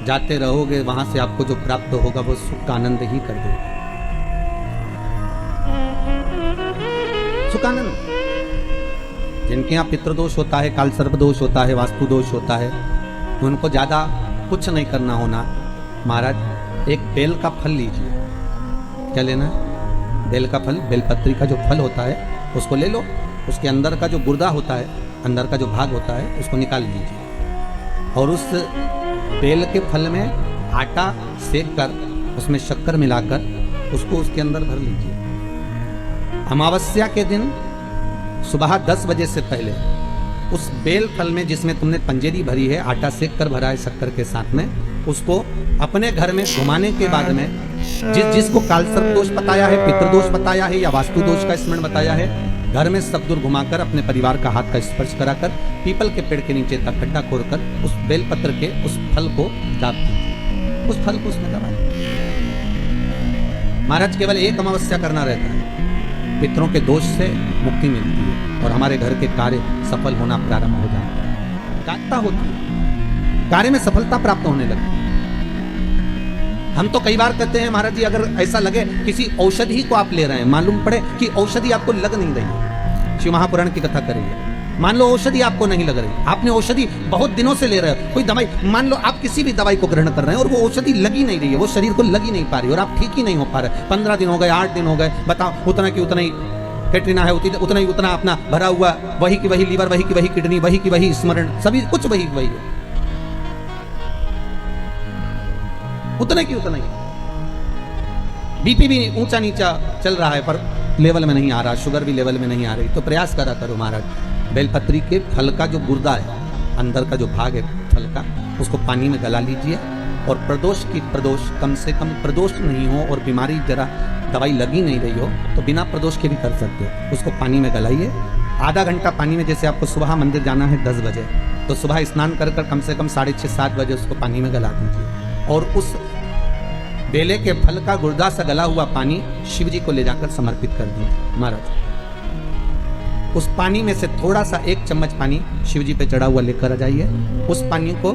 जाते रहोगे, वहां से आपको जो प्राप्त होगा वो सुख का आनंद ही कर देगा। सुखानंद। जिनके यहाँ पितृदोष होता है, काल सर्प दोष होता है, वास्तु दोष होता है, उनको ज्यादा कुछ नहीं करना होना। महाराज एक बेल का फल लीजिए। क्या लेना है? बेल का फल, बेलपत्री का जो फल होता है उसको ले लो। उसके अंदर का जो गुर्दा होता है, अंदर का जो भाग होता है, उसको निकाल लीजिए और उस बेल के फल में आटा सेक कर उसमें शक्कर मिलाकर उसको उसके अंदर भर लीजिए। अमावस्या के दिन सुबह 10 बजे से पहले उस बेल फल में, जिसमें तुमने पंजेरी भरी है, आटा सेक कर भरा है शक्कर के साथ में, उसको अपने घर में घुमाने के बाद में जिसको कालसर्प दोष बताया है, पितृदोष बताया है या वास्तु दोष का स्मरण बताया है, घर में सब दूर घुमाकर अपने परिवार का हाथ का स्पर्श कराकर पीपल के पेड़ के नीचे तक खड्डा खोदकर उस बेलपत्र के उस फल को दाब दीजिए। उस फल को उसमें दबाइए। महाराज केवल एक अमावस्या करना रहता है, पितरों के दोष से मुक्ति मिलती है और हमारे घर के कार्य सफल होना प्रारंभ हो जाता है। कायरता होती है, कार्य में सफलता प्राप्त होने लगती है। हम तो कई बार कहते हैं महाराज जी, अगर ऐसा लगे किसी औषधि को आप ले रहे हैं, मालूम पड़े कि औषधि आपको लग नहीं रही है, शिव महापुराण की कथा करेंगे, मान लो औषधि आपको नहीं लग रही, आपने औषधि बहुत दिनों से ले रहे हो, कोई दवाई, मान लो आप किसी भी दवाई को ग्रहण कर रहे हैं और वो औषधि लगी नहीं रही है, वो शरीर को लगी नहीं पा रही और आप ठीक ही नहीं हो पा रहे, 15 दिन हो गए, 8 दिन हो गए, बताओ, उतना की उतना ही कैटरीना है, उतना ही उतना अपना भरा हुआ, वही की वही लीवर, वही की वही किडनी, वही की वही स्मरण, सभी कुछ वही वही है, उतना की उतना ही। बीपी भी ऊंचा नीचा चल रहा है पर लेवल में नहीं आ रहा, शुगर भी लेवल में नहीं आ रही, तो प्रयास करा करो महाराज, बेलपत्री के फल का जो गुर्दा है, अंदर का जो भाग है फल का, उसको पानी में गला लीजिए और प्रदोष कम से कम प्रदोष नहीं हो और बीमारी जरा दवाई लगी नहीं रही हो तो बिना प्रदोष के भी कर सकते हो, उसको पानी में गलाइए, आधा घंटा पानी में, जैसे आपको सुबह मंदिर जाना है 10 बजे, तो सुबह स्नान कर कम से कम 6:30-7 बजे उसको पानी में गला दीजिए और उस बेले के फल का गुर्दा सा गला हुआ पानी शिव जी को ले जाकर समर्पित कर दीजिए महाराज। उस पानी में से थोड़ा सा 1 चम्मच पानी शिव जी पे चढ़ा हुआ लेकर आ जाइए। उस पानी को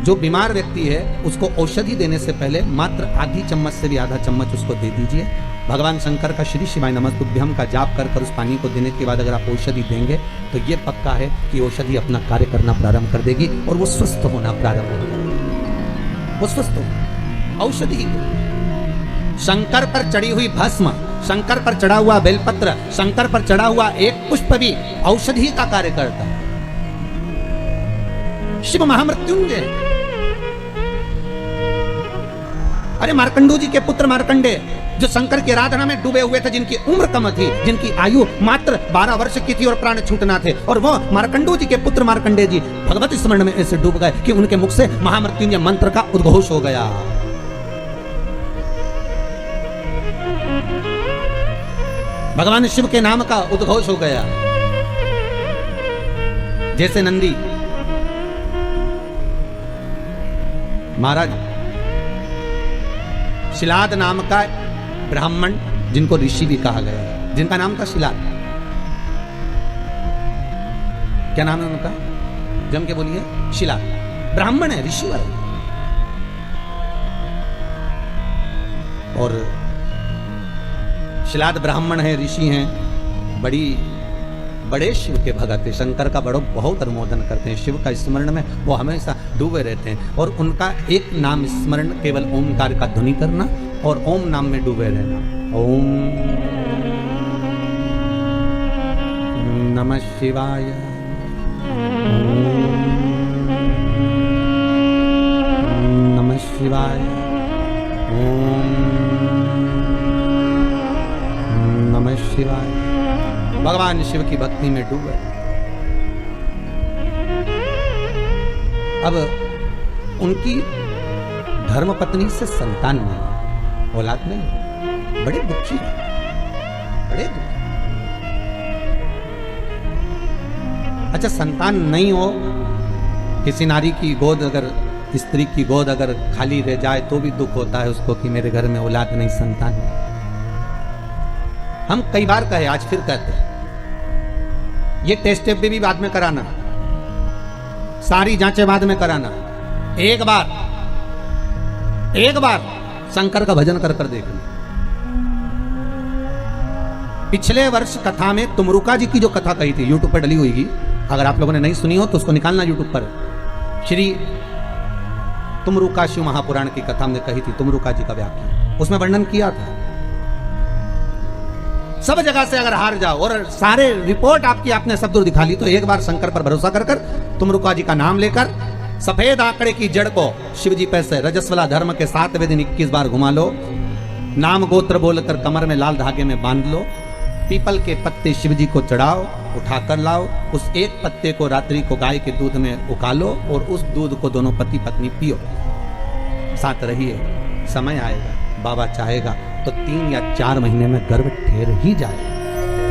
जो बीमार व्यक्ति है उसको औषधि देने से पहले मात्र आधी चम्मच से भी आधा चम्मच उसको दे दीजिए। भगवान शंकर का श्री शिवाय नमस्तुभ्यम का जाप कर उस पानी को देने के बाद अगर आप औषधि देंगे तो ये पक्का है कि औषधि अपना कार्य करना प्रारंभ कर देगी और वो स्वस्थ होना प्रारंभ होगा, वो स्वस्थ होगा। औषधि शंकर पर चढ़ी हुई भस्म, शंकर पर चढ़ा हुआ बेलपत्र, शंकर पर चढ़ा हुआ एक पुष्प भी औषधि का कार्य करता है। शिव महामृत्युंजय, अरे मार्कंडू जी के पुत्र मार्कंडे जो शंकर की आराधना में डूबे हुए थे, जिनकी उम्र कम थी, जिनकी आयु मात्र 12 वर्ष की थी और प्राण छूटना थे, और वो मार्कंडू जी के पुत्र मार्कंडे जी भगवत स्मरण में ऐसे डूब गए कि उनके मुख से महामृत्युंजय मंत्र का उद्घोष हो गया। भगवान शिव के नाम का उद्घोष हो गया। जैसे नंदी महाराज, शिलाद नाम का ब्राह्मण जिनको ऋषि भी कहा गया है, जिनका नाम था शिलाद, क्या नाम है उनका, जम के बोलिए, शिलाद, ब्राह्मण है, ऋषिवर है। और शिलाद ब्राह्मण है, ऋषि हैं, बड़े शिव के भगत है, शंकर का बहुत अनुमोदन करते हैं, शिव का स्मरण में वो हमेशा डूबे रहते हैं और उनका एक नाम स्मरण केवल ओमकार का ध्वनि करना और ओम नाम में डूबे रहना। ओम नमः शिवाय, ओम नमः शिवाय, ओम नमः शिवाय। भगवान शिव की भक्ति में डूबे। अब उनकी धर्मपत्नी से संतान नहीं, औलाद नहीं, बड़े दुखी, बड़े दुखी। अच्छा, संतान नहीं हो, किसी नारी की गोद अगर, स्त्री की गोद अगर खाली रह जाए तो भी दुख होता है उसको कि मेरे घर में औलाद नहीं, संतान नहीं। हम कई बार कहे, आज फिर कहते हैं, ये टेस्ट भी बाद में कराना, सारी जांचें बाद में कराना, एक बार शंकर का भजन कर देखना। पिछले वर्ष कथा में तुमरुका जी की जो कथा कही थी, यूट्यूब पर डली हुई, अगर आप लोगों ने नहीं सुनी हो तो उसको निकालना यूट्यूब पर। श्री तुमरुका शिव महापुराण की कथा हमने कही थी, तुमरुका जी का व्याख्यान, उसमें वर्णन किया था। सब जगह से अगर हार जाओ और सारे रिपोर्ट आपकी आपने सब दूर दिखा ली तो एक बार शंकर पर भरोसा कर तुमरुका जी का नाम लेकर सफेद आंकड़े की जड़ को शिव जी पे से रजस्वला धर्म के 7वें दिन 21 बार घुमा लो, नाम गोत्र बोलकर कमर में लाल धागे में बांध लो, पीपल के पत्ते शिव जी को चढ़ाओ, उठाकर लाओ, उस एक पत्ते को रात्रि को गाय के दूध में उकालो और उस दूध को दोनों पति पत्नी पियो, साथ रहिए। समय आएगा, बाबा चाहेगा तो 3 या 4 महीने में गर्भ ठहर ही जाएगा।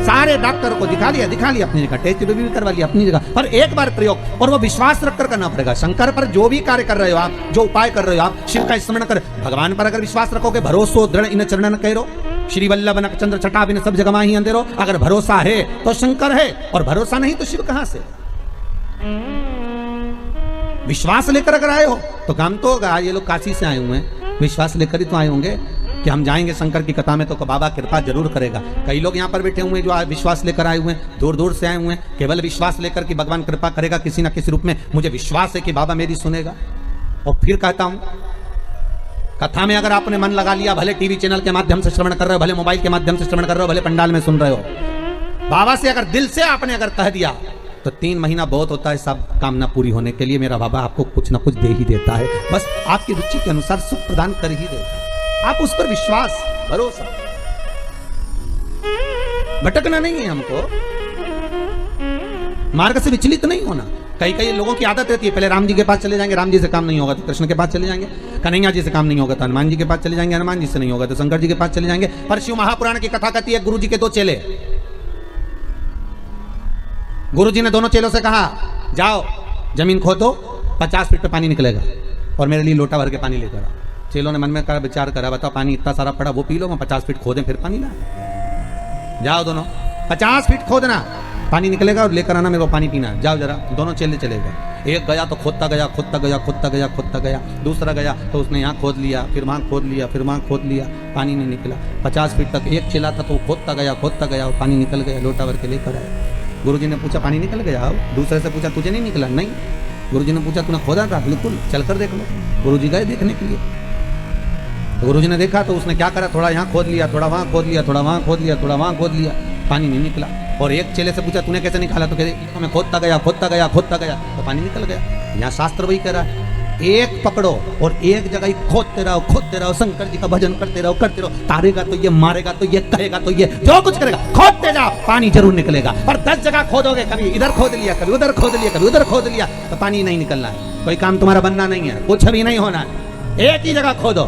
सारे डॉक्टर को दिखा लिया अपनी जगह, टेस्ट भी करवा लिया अपनी जगह, पर एक बार प्रयोग, और वो विश्वास रखकर करना पड़ेगा। शंकर पर जो भी कार्य कर रहे हो आप, जो उपाय कर रहे हो आप, शिव का स्मरण कर, भगवान पर अगर विश्वास रखोगे, भरोसो दृढ़ इन चरणन करो, श्री वल्लभ नख चंद्र छटा बिन सब जगह ही अंधेरो। अगर भरोसा है तो शंकर है, और भरोसा नहीं तो शिव कहां से। विश्वास लेकर अगर आए हो तो काम तो होगा। ये लोग काशी से आए हुए हैं, विश्वास लेकर ही तो आए होंगे। कि हम जाएंगे शंकर की कथा में तो बाबा कृपा जरूर करेगा। कई लोग यहाँ पर बैठे हुए हैं जो विश्वास लेकर आए हुए हैं, दूर दूर से आए हुए हैं, केवल विश्वास लेकर कि भगवान कृपा करेगा किसी ना किसी रूप में, मुझे विश्वास है कि बाबा मेरी सुनेगा। और फिर कहता हूं, कथा में अगर आपने मन लगा लिया, भले टीवी चैनल के माध्यम से श्रवण कर रहे हो, भले मोबाइल के माध्यम से श्रवण कर रहे हो, भले पंडाल में सुन रहे हो, बाबा से अगर दिल से आपने अगर कह दिया तो 3 महीना बहुत होता है सब कामना पूरी होने के लिए। मेरा बाबा आपको कुछ ना कुछ दे ही देता है, बस आपकी रुचि के अनुसार सुख प्रदान कर ही देता है। आप उस पर विश्वास, भरोसा, भटकना नहीं है हमको, मार्ग से विचलित नहीं होना। कई लोगों की आदत रहती है, पहले राम जी के पास चले जाएंगे, राम जी से काम नहीं होगा तो कृष्ण के पास चले जाएंगे, कन्हैया जी से काम नहीं होगा तो हनुमान जी के पास चले जाएंगे, हनुमान जी से नहीं होगा तो शंकर जी के पास चले जाएंगे। पर शिव महापुराण की कथा कहती है, गुरु जी के 2 चेले, गुरु जी ने दोनों चेलों से कहा, जाओ जमीन खोदो, 50 फीट पे पानी निकलेगा और मेरे लिए लोटा भर के पानी लेकर आओ। चेलों ने मन में कर विचार करा, बताओ पानी इतना सारा पड़ा, वो पी लो, मैं 50 फीट खोदें फिर पानी ला। जाओ दोनों 50 फीट खोदना, पानी निकलेगा और लेकर आना, मेरे को पानी पीना। जाओ जरा। दोनों चेले चले गए। एक गया तो खोदता गया, खोदता गया, खोदता गया, खोदता गया। दूसरा गया तो उसने यहाँ खोद लिया, फिर वहाँ खोद लिया, फिर वहाँ खोद लिया, पानी नहीं निकला। 50 फीट तक एक चेला था तो खोदता गया और पानी निकल गया, लोटा भर के लेकर आया। गुरुजी ने पूछा पानी निकल गया? दूसरे से पूछा तुझे नहीं निकला? नहीं। गुरुजी ने पूछा तूने खोदा था? बिल्कुल, चलकर देख लो। गुरुजी गए देखने के लिए, तो गुरुजी ने देखा तो उसने क्या करा, थोड़ा यहाँ खोद लिया, थोड़ा वहाँ खोद लिया, थोड़ा वहाँ खोद लिया, थोड़ा वहाँ खोद लिया, पानी नहीं निकला। और एक चेले से पूछा तूने कैसे निकाला? तो कहते मैं खोदता गया, खोदता गया, खोदता गया तो पानी निकल गया। यहाँ शास्त्र वही कह रहा है, एक पकड़ो और एक जगह ही खोदते रहो, शंकर जी का भजन करते रहो, तारेगा तो ये, मारेगा तो ये, कहेगा तो ये, जो कुछ करेगा खोदते जाओ, पानी जरूर निकलेगा। और 10 जगह खोदोगे, कभी इधर खोद लिया, कभी उधर खोद लिया, कभी उधर खोद लिया, तो पानी नहीं निकलना है। कोई काम तुम्हारा बनना नहीं है, कुछ भी नहीं होना है। एक ही जगह खोदो,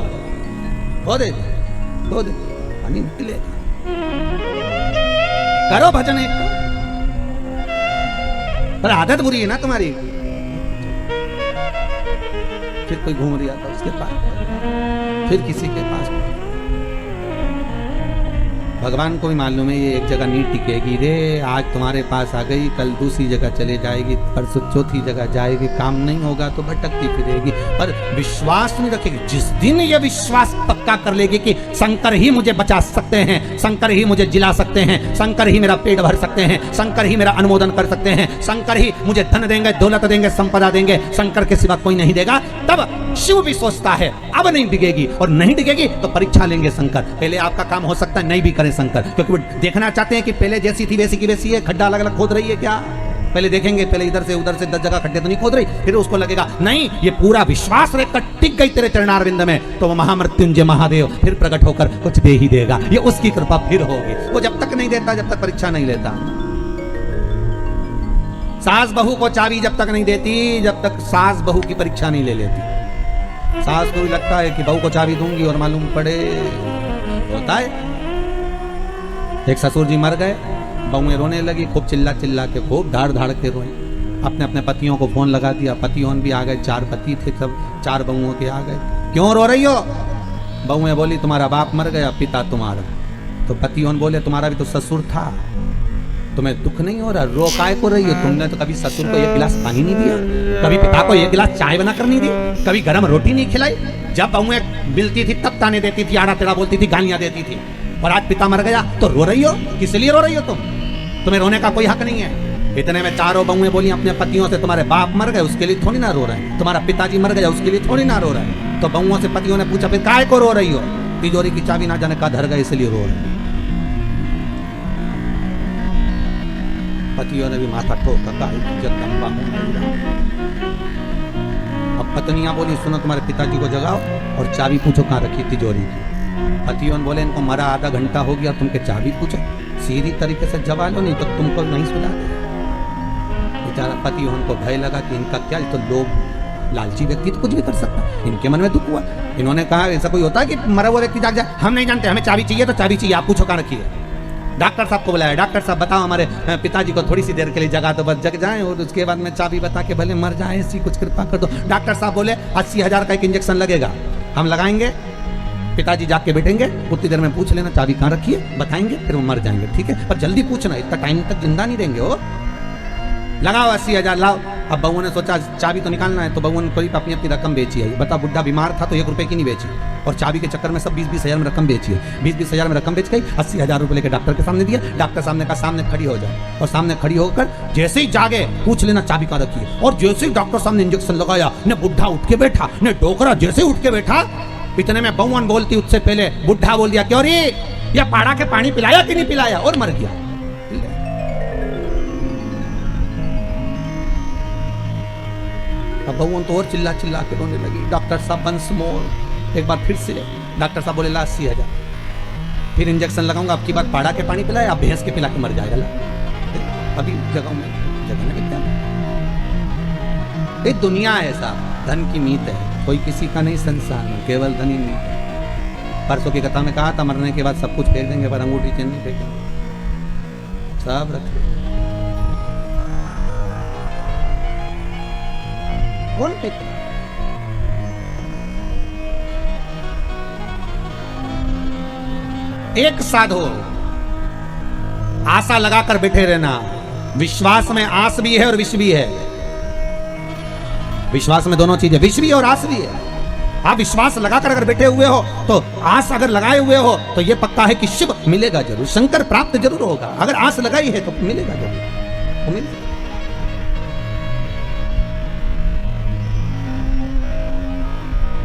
खोदे पानी निकलेगा। करो भजन एक, पर आदत बुरी है ना तुम्हारी। फिर कोई घूम रहा था उसके पास, फिर किसी के पास। भगवान को भी मालूम है ये एक जगह नहीं टिकेगी रे, आज तुम्हारे पास आ गई, कल दूसरी जगह चले जाएगी, परसों चौथी जगह जाएगी, काम नहीं होगा तो भटकती फिरेगी। पर विश्वास नहीं रखेगी। जिस दिन ये विश्वास पक्का कर लेगी कि शंकर ही मुझे बचा सकते हैं, शंकर ही मुझे जिला सकते हैं, शंकर ही मेरा पेट भर सकते हैं, शंकर ही मेरा अनुमोदन कर सकते हैं, शंकर ही मुझे धन देंगे, दौलत देंगे, संपदा देंगे, शंकर के सिवा कोई नहीं देगा, तब शिव भी सोचता है अब नहीं डिगेगी। और नहीं डिगेगी तो परीक्षा लेंगे शंकर। पहले आपका काम हो सकता है नहीं भी करे शंकर, क्योंकि वो देखना चाहते हैं कि पहले जैसी थी वैसी की वैसी है, खड्डा अलग अलग खोद रही है क्या। पहले देखेंगे, पहले इधर से उधर से 10 जगह खड्डे तो नहीं खोद रही, फिर उसको लगेगा नहीं ये पूरा विश्वास रहकर टिक गई तेरे चरणारविंद में, तो वो महामृत्युंजय महादेव फिर प्रकट होकर कुछ दे ही देगा। ये उसकी कृपा फिर होगी। वो जब तक नहीं देता, जब तक परीक्षा नहीं लेता। सास बहू को चाबी जब तक नहीं देती, जब तक सास बहू की परीक्षा नहीं ले लेती। सास को भी लगता है कि बहू को चाबी दूंगी और मालूम पड़े होता है। एक ससुर जी मर गए, बहुएं रोने लगी, खूब चिल्ला चिल्ला के, खूब धाड़ धाड़ के रोए। अपने अपने पतियों को फोन लगा दिया, पतियों भी आ गए, 4 पति थे, सब 4 बहुओं के आ गए। क्यों रो रही हो? बहुएं बोली तुम्हारा बाप मर गया, पिता तुम्हारा। तो पतियों बोले तुम्हारा भी तो ससुर था, तुम्हें दुख नहीं हो रहा, रो काय को रही हो? तुमने तो कभी ससुर को 1 गिलास पानी नहीं दिया, कभी पिता को 1 गिलास चाय बनाकर नहीं दी, कभी गर्म रोटी नहीं खिलाई। जब बहुएं मिलती थी तब ताने देती थी, आड़ा टेढ़ा बोलती थी, गालियां देती थी। और आज पिता मर गया तो रो रही हो? किस लिए रो रही हो तुम? तुम्हें रोने का कोई हक नहीं है। इतने में 4 बहुएं बोली अपने पतियों से तुम्हारे बाप मर गए उसके लिए थोड़ी ना रो रहे हैं, तुम्हारा पिताजी मर गया उसके लिए थोड़ी ना रो रहे हैं। तो बहुओं से पतियों ने पूछा फिर काय को रो रही हो? तिजोरी की चाबी ना जाने का धर गए इसलिए रो रहे। पतियों ने भी माथा ठोका, जगदम्बा। अब पत्नियां बोली सुनो तुम्हारे पिताजी को जगाओ और चाबी पूछो कहाँ रखी तिजोरी की। पतियों बोले इनको मरा आधा घंटा हो गया, तुमके चाबी पूछो, सीधी तरीके से जवा लो नहीं तो तुमको नहीं सुना। बेचारा पतियों को भय लगा कि इनका क्या, तो लोग लालची व्यक्ति तो कुछ भी कर सकता। इनके मन में दुख हुआ, इन्होंने कहा ऐसा कोई होता है कि मरा हुआ व्यक्ति जाग जाए? हम नहीं जानते, हमें चाबी चाहिए तो चाबी चाहिए, आप पूछो कहाँ रखी है। डॉक्टर साहब को बुलाया, डॉक्टर साहब बताओ हमारे पिताजी को थोड़ी सी देर के लिए जगा तो बस जग जाए और उसके बाद में चाबी बता के भले मर जाए, ऐसी कुछ कृपा कर दो। डॉक्टर साहब बोले 80,000 का एक इंजेक्शन लगेगा, हम लगाएंगे, पिताजी जाग के बैठेंगे, उतनी देर में पूछ लेना चाबी कहाँ रखी है, बताएंगे, फिर वो मर जाएंगे, ठीक है? पर जल्दी पूछना, इतना टाइम तक जिंदा नहीं देंगे। वो लगाओ 80,000 लाओ। अब बहू ने सोचा चाबी तो निकालना है, तो बहू ने करीब अपनी अपनी रकम बेची है। बता, बुढ़ा बीमार था तो 1 रुपए की नहीं बेची, और चाबी के चक्कर में सब 20-20 हजार में रकम बेची है। 20-20 हजार में रकम बेच गई, 80,000 रुपए लेकर डॉक्टर के सामने दिया। डॉक्टर सामने का सामने खड़ी हो जाए, और सामने खड़ी होकर जैसे ही जागे पूछ लेना चाबी कहाँ रखी है। और जैसे ही डॉक्टर सामने इंजेक्शन लगाया, ने बुढ़ा उठ के बैठा, ने डोकरा जैसे उठ के बैठा, इतने में बहू बोलती उससे पहले बुढ़ा बोल दिया, क्यों रे या पाड़ा के पानी पिलाया कि नहीं पिलाया, और मर गया। अब बहू तो और चिल्ला चिल्ला के रोने लगी, डॉक्टर साहब वंस मोर, एक बार फिर से। डॉक्टर साहब बोले ला 80,000, फिर इंजेक्शन लगाऊंगा, अब की बात पाड़ा के पानी पिलाया, अब भैंस के पिला के मर जाएगा। अभी जगह में क्या, ये दुनिया ऐसा धन की मीत है, कोई किसी का नहीं संसार में, केवल धन ही मीत है। परसों की कथा में कहा था मरने के बाद सब कुछ फेंक देंगे, पर अंगूठी चेन नहीं फेंकेंगे, सब रख कौन फेंकता? एक साधो आशा लगाकर बैठे रहना। विश्वास में आस भी है और विष भी है। विश्वास में दोनों चीजें, विष भी और आस भी है। आप विश्वास लगाकर अगर बैठे हुए हो, तो आस अगर लगाए हुए हो, तो यह पक्का है कि शिव मिलेगा जरूर, शंकर प्राप्त जरूर होगा। अगर आस लगाई है तो मिलेगा जरूर, तो मिलेगा।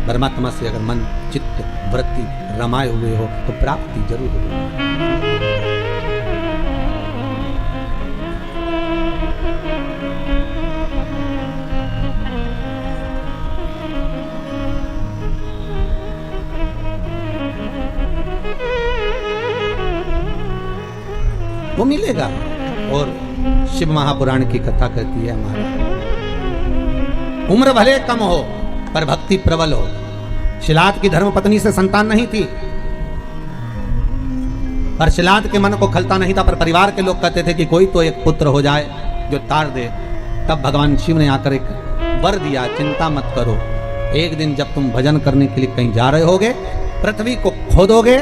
परमात्मा से अगर मन चित्त वृत्ति रमाए हुए हो तो प्राप्ति जरूर होगी। वो मिलेगा। और शिव महापुराण की कथा कहती है हमारा, उम्र भले कम हो पर भक्ति प्रबल हो। शिलाद की धर्म पत्नी से संतान नहीं थी, पर शिलाद के मन को खलता नहीं था, पर परिवार के लोग कहते थे कि कोई तो एक पुत्र हो जाए जो तार दे। तब भगवान शिव ने आकर एक वर दिया, चिंता मत करो, एक दिन जब तुम भजन करने के लिए कहीं जा रहे होगे, पृथ्वी को खोदोगे,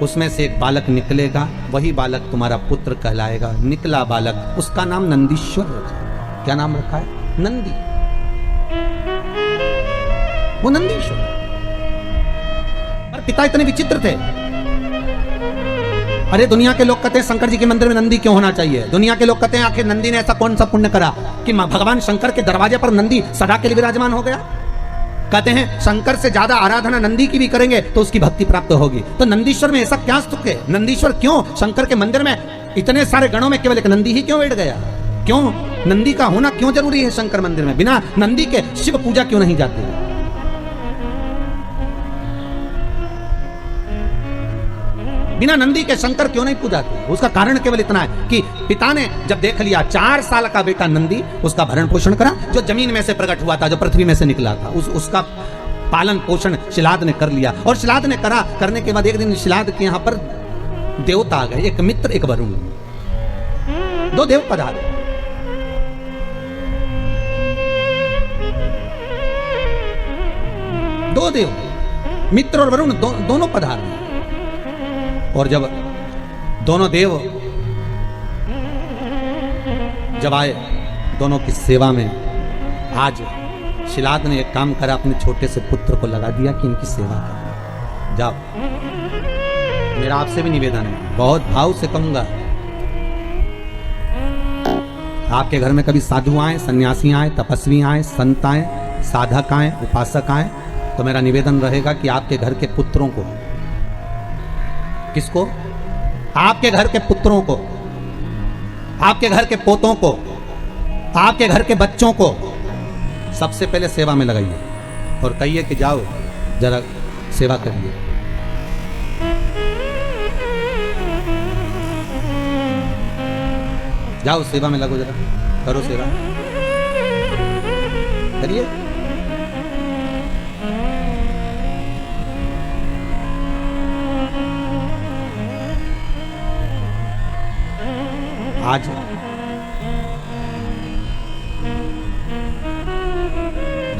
उसमें से एक बालक निकलेगा, वही बालक तुम्हारा पुत्र कहलाएगा। निकला बालक, उसका नाम नंदीश्वर रखा। क्या नाम रखा है? नंदी। वो नंदीश्वर। पर पिता इतने विचित्र थे। अरे दुनिया के लोग कहते हैं शंकर जी के मंदिर में नंदी क्यों होना चाहिए? दुनिया के लोग कहते हैं आखिर नंदी ने ऐसा कौन सा पुण्य करा कि भगवान शंकर के दरवाजे पर नंदी सदा के लिए विराजमान हो गया? कहते हैं शंकर से ज्यादा आराधना नंदी की भी करेंगे तो उसकी भक्ति प्राप्त होगी। तो नंदीश्वर में ऐसा क्या सुख है? नंदीश्वर क्यों शंकर के मंदिर में इतने सारे गणों में केवल एक नंदी ही क्यों बैठ गया? क्यों नंदी का होना क्यों जरूरी है शंकर मंदिर में? बिना नंदी के शिव पूजा क्यों नहीं जाती? बिना नंदी के शंकर क्यों नहीं पूजाते? उसका कारण केवल इतना है कि पिता ने जब देख लिया 4 साल का बेटा नंदी, उसका भरण पोषण करा, जो जमीन में से प्रकट हुआ था, जो पृथ्वी में से निकला था, उसका पालन पोषण शिलाद ने कर लिया। और शिलाद ने करने के बाद एक दिन शिलाद के यहाँ पर देवता आ गए, एक मित्र एक वरुण, 2 देव पधारे। दो देव, मित्र और वरुण दोनों पधारे। और जब दोनों देव जब आए दोनों की सेवा में, आज शिलाद ने एक काम करा, अपने छोटे से पुत्र को लगा दिया कि इनकी सेवा कर। जाओ, मेरा आपसे भी निवेदन है, बहुत भाव से कहूंगा, आपके घर में कभी साधु आए, सन्यासी आए, तपस्वी आए, संत आए, साधक आए, उपासक आए, तो मेरा निवेदन रहेगा कि आपके घर के पुत्रों को, किसको? आपके घर के पुत्रों को, आपके घर के पोतों को, आपके घर के बच्चों को सबसे पहले सेवा में लगाइए और कहिए कि जाओ जरा सेवा करिए। जाओ सेवा में लगो, जरा करो सेवा, करिए। आज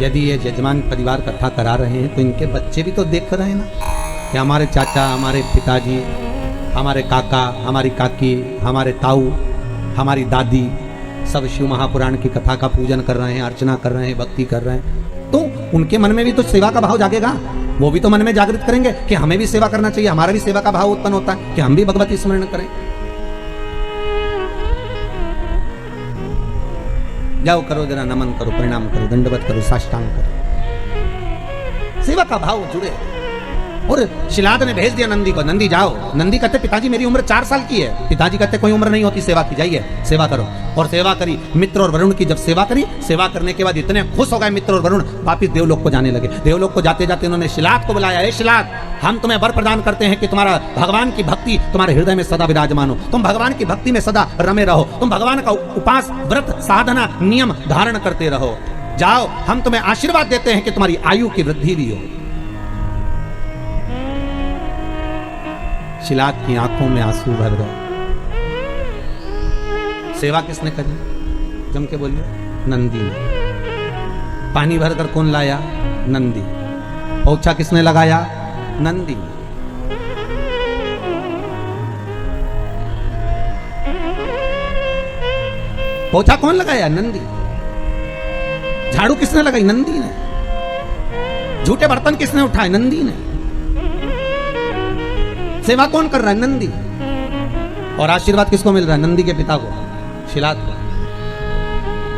यदि ये जजमान परिवार कथा करा रहे हैं तो इनके बच्चे भी तो देख रहे हैं ना कि हमारे चाचा, हमारे पिताजी, हमारे काका, हमारी काकी, हमारे ताऊ, हमारी दादी, सब शिव महापुराण की कथा का पूजन कर रहे हैं, अर्चना कर रहे हैं, भक्ति कर रहे हैं, तो उनके मन में भी तो सेवा का भाव जागेगा। वो भी तो मन में जागृत करेंगे कि हमें भी सेवा करना चाहिए, हमारा भी सेवा का भाव उत्पन्न होता है कि हम भी भगवती स्मरण करें। जाओ करो, जरा नमन करो, प्रणाम करो, दंडवत करो, साष्टांग करो, सेवा का भाव जुड़े। और शिलाद ने भेज दिया नंदी को, नंदी जाओ। नंदी कहते पिताजी मेरी उम्र 4 साल की है। पिताजी कहते कोई उम्र नहीं होती सेवा की, जाइए सेवा करो। और सेवा करी मित्र और वरुण की। जब सेवा करी, सेवा करने के बाद इतने खुश हो गए मित्र और वरुण, वापिस देवलोक को जाने लगे। देवलोक को जाते जाते उन्होंने शिलाद को बुलाया, ए शिलाद, हम तुम्हें वर प्रदान करते हैं कि तुम्हारा भगवान की भक्ति तुम्हारे हृदय में सदा विराजमान हो, तुम भगवान की भक्ति में सदा रमे रहो, तुम भगवान का उपास व्रत साधना नियम धारण करते रहो। जाओ, हम तुम्हें आशीर्वाद देते हैं कि तुम्हारी आयु की वृद्धि भी हो। शिलाद की आंखों में आंसू भर गए। सेवा किसने करी? जम के बोलिए, नंदी ने। पानी भरकर कौन लाया? नंदी। पोछा किसने लगाया? नंदी। पोछा कौन लगाया? नंदी। झाड़ू किसने लगाई? नंदी ने। झूठे बर्तन किसने उठाए? नंदी ने। सेवा कौन कर रहा है? नंदी। और आशीर्वाद किसको मिल रहा है? नंदी के पिता को, शिलाद को।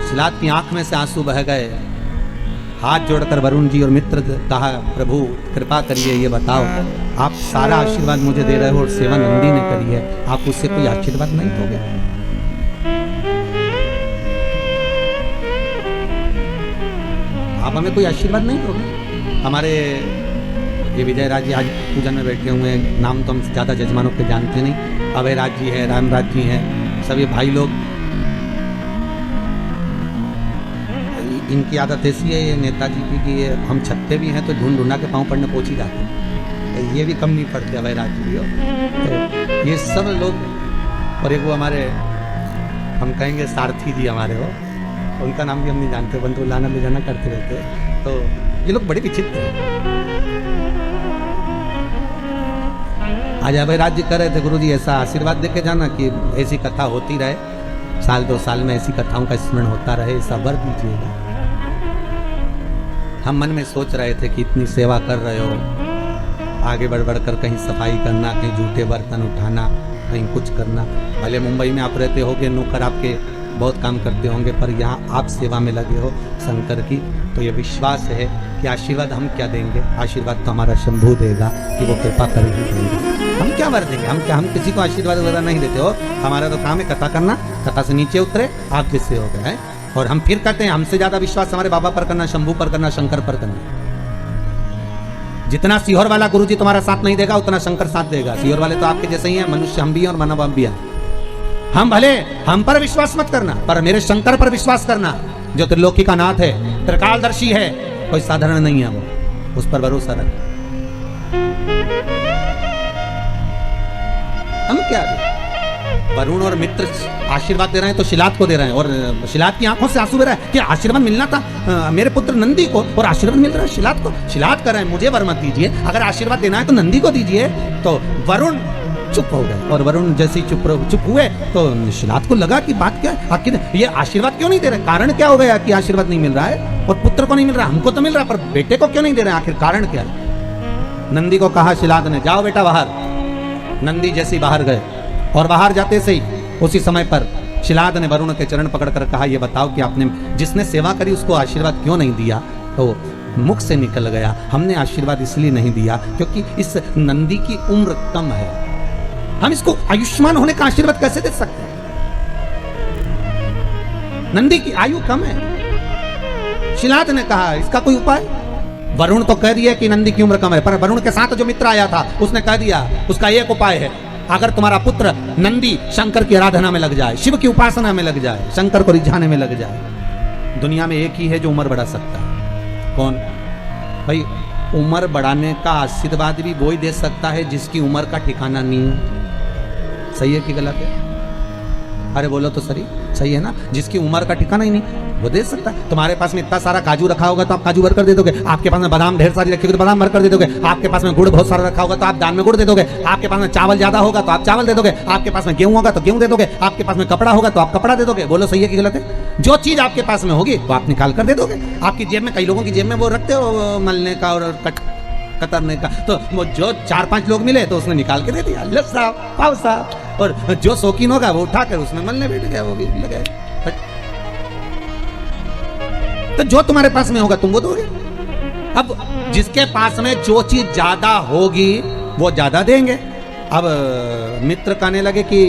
शिलाद की आंख में से आंसू बह गए। हाथ जोड़कर वरुण जी और मित्र कहा, प्रभु कृपा करिए, ये बताओ, आप सारा आशीर्वाद मुझे दे रहे हो और सेवा नंदी ने करी है, आप उससे कोई आशीर्वाद नहीं दोगे? आप हमें कोई आशीर्वाद नहीं दोगे? हमारे ये विजय राज जी आज पूजन में बैठे हुए हैं, नाम तो हम ज़्यादा जजमानों के जानते नहीं। अभय राज जी हैं, रामराज जी हैं, सभी भाई लोग। इनकी आदत ऐसी है ये नेताजी की कि ये हम छत पे भी हैं तो ढूंढ ढूंढा के पाँव पड़ने पहुँच ही जाते हैं। ये भी कम नहीं पड़ते अभय राज जी। तो ये सब लोग, और एक वो हमारे हम कहेंगे सारथी जी हमारे हो, उनका नाम भी हम नहीं जानते, बंधु लाना ले जाना करते रहते हैं। तो ये लोग बड़े विचित्र हैं। आज अभय राज जी कह रहे थे, गुरु जी ऐसा आशीर्वाद देके जाना कि ऐसी कथा होती रहे, 1-2 साल में ऐसी कथाओं का स्मरण होता रहे, ऐसा वर दीजिएगा। हम मन में सोच रहे थे कि इतनी सेवा कर रहे हो, आगे बढ़ बढ़ कर कहीं सफाई करना, कहीं झूठे बर्तन उठाना, कहीं कुछ करना। भले मुंबई में आप रहते होगे, नौकर आपके बहुत काम करते होंगे, पर यहाँ आप सेवा में लगे हो शंकर की, तो ये विश्वास है कि आशीर्वाद हम क्या देंगे? आशीर्वाद तो हमारा शंभू देगा कि वो कृपा कर ही देंगे। हम क्या वर देंगे? हम किसी को आशीर्वाद वगैरह नहीं देते हो। हमारा तो काम है कथा करना, कथा से नीचे उतरे आप जिससे हो गए हैं। और हम फिर कहते हैं हमसे ज्यादा विश्वास हमारे बाबा पर करना, शंभू पर करना, शंकर पर करना। जितना सीहोर वाला गुरु जी तुम्हारा साथ नहीं देगा, उतना शंकर साथ देगा। सीहोर वाले तो आपके जैसे ही हैं, मनुष्य हम भी हैं और मानव हम भी हैं। हम भले हम पर विश्वास मत करना, पर मेरे शंकर पर विश्वास करना, जो त्रिलोकी का नाथ है, त्रिकालदर्शी है, कोई साधारण नहीं है वो, उस पर भरोसा रख। हम क्या वरुण और मित्र आशीर्वाद दे रहे हैं तो शिलाद को दे रहे हैं, और शिलाद की आंखों से आंसू बह रहा है कि आशीर्वाद मिलना था मेरे पुत्र नंदी को और आशीर्वाद मिल रहा है शिलाद को। शिलाद कर रहे हैं मुझे वर मत दीजिए, अगर आशीर्वाद देना है तो नंदी को दीजिए। तो वरुण चुप हो गए, और वरुण जैसे ही चुप हुए तो शिलाद को लगा कि बात क्या है, आखिर ये आशीर्वाद क्यों नहीं दे रहे? कारण क्या हो गया कि आशीर्वाद नहीं मिल रहा है? और पुत्र को नहीं मिल रहा, हमको तो मिल रहा है, पर बेटे को क्यों नहीं दे रहे? आखिर कारण क्या है? नंदी को कहा शिलाद ने, जाओ बेटा बाहर। नंदी जैसे बाहर गए, और बाहर जाते से ही उसी समय पर शिलाद ने वरुण के चरण पकड़कर कहा, ये बताओ कि आपने जिसने सेवा करी उसको आशीर्वाद क्यों नहीं दिया? तो मुख से निकल गया, हमने आशीर्वाद इसलिए नहीं दिया क्योंकि इस नंदी की उम्र कम है, हम इसको आयुष्मान होने का आशीर्वाद कैसे दे सकते हैं? नंदी की आयु कम है। शिलाद ने कहा, इसका कोई उपाय? वरुण तो कह दिया कि नंदी की उम्र कम है, पर वरुण के साथ जो मित्र आया था उसने कह दिया उसका एक उपाय है, अगर तुम्हारा पुत्र नंदी शंकर की आराधना में लग जाए, शिव की उपासना में लग जाए, शंकर को रिझाने में लग जाए। दुनिया में एक ही है जो उम्र बढ़ा सकता है। कौन? भाई उम्र बढ़ाने का आशीर्वाद भी वो ही दे सकता है जिसकी उम्र का ठिकाना नहीं है। सही है कि गलत है? अरे बोलो तो सही। सही है ना, जिसकी उम्र का ठिकाना ही नहीं वो दे सकता है। तुम्हारे पास में इतना सारा काजू रखा होगा तो आप काजू भर कर दे दोगे, आपके पास में बादाम ढेर सारी रखी होगी तो बादाम भर कर दे दोगे, आपके पास में गुड़ बहुत सारा रखा होगा तो आप दान में गुड़ दे दोगे, आपके पास में चावल ज्यादा होगा तो आप चावल दे दोगे, आपके पास में गेहूं होगा तो गेहूं दे दोगे, आपके पास में कपड़ा होगा तो आप कपड़ा दे दोगे। बोलो सही है कि गलत है? जो चीज आपके पास में होगी वो आप निकाल कर दे दोगे। आपकी जेब में, कई लोगों की जेब में वो रखते हो मलने का और कतरने का, तो वो जो 4-5 लोग मिले तो उसने निकाल के दे दिया, लो साहब पाओ साहब, और जो शौकीन होगा वो उठाकर उसमें मलने बैठ गया, वो भी लगे। तो जो तुम्हारे पास में होगा तुम वो दोगे। अब जिसके पास में जो चीज ज्यादा होगी वो ज्यादा देंगे। अब मित्र कहने लगे कि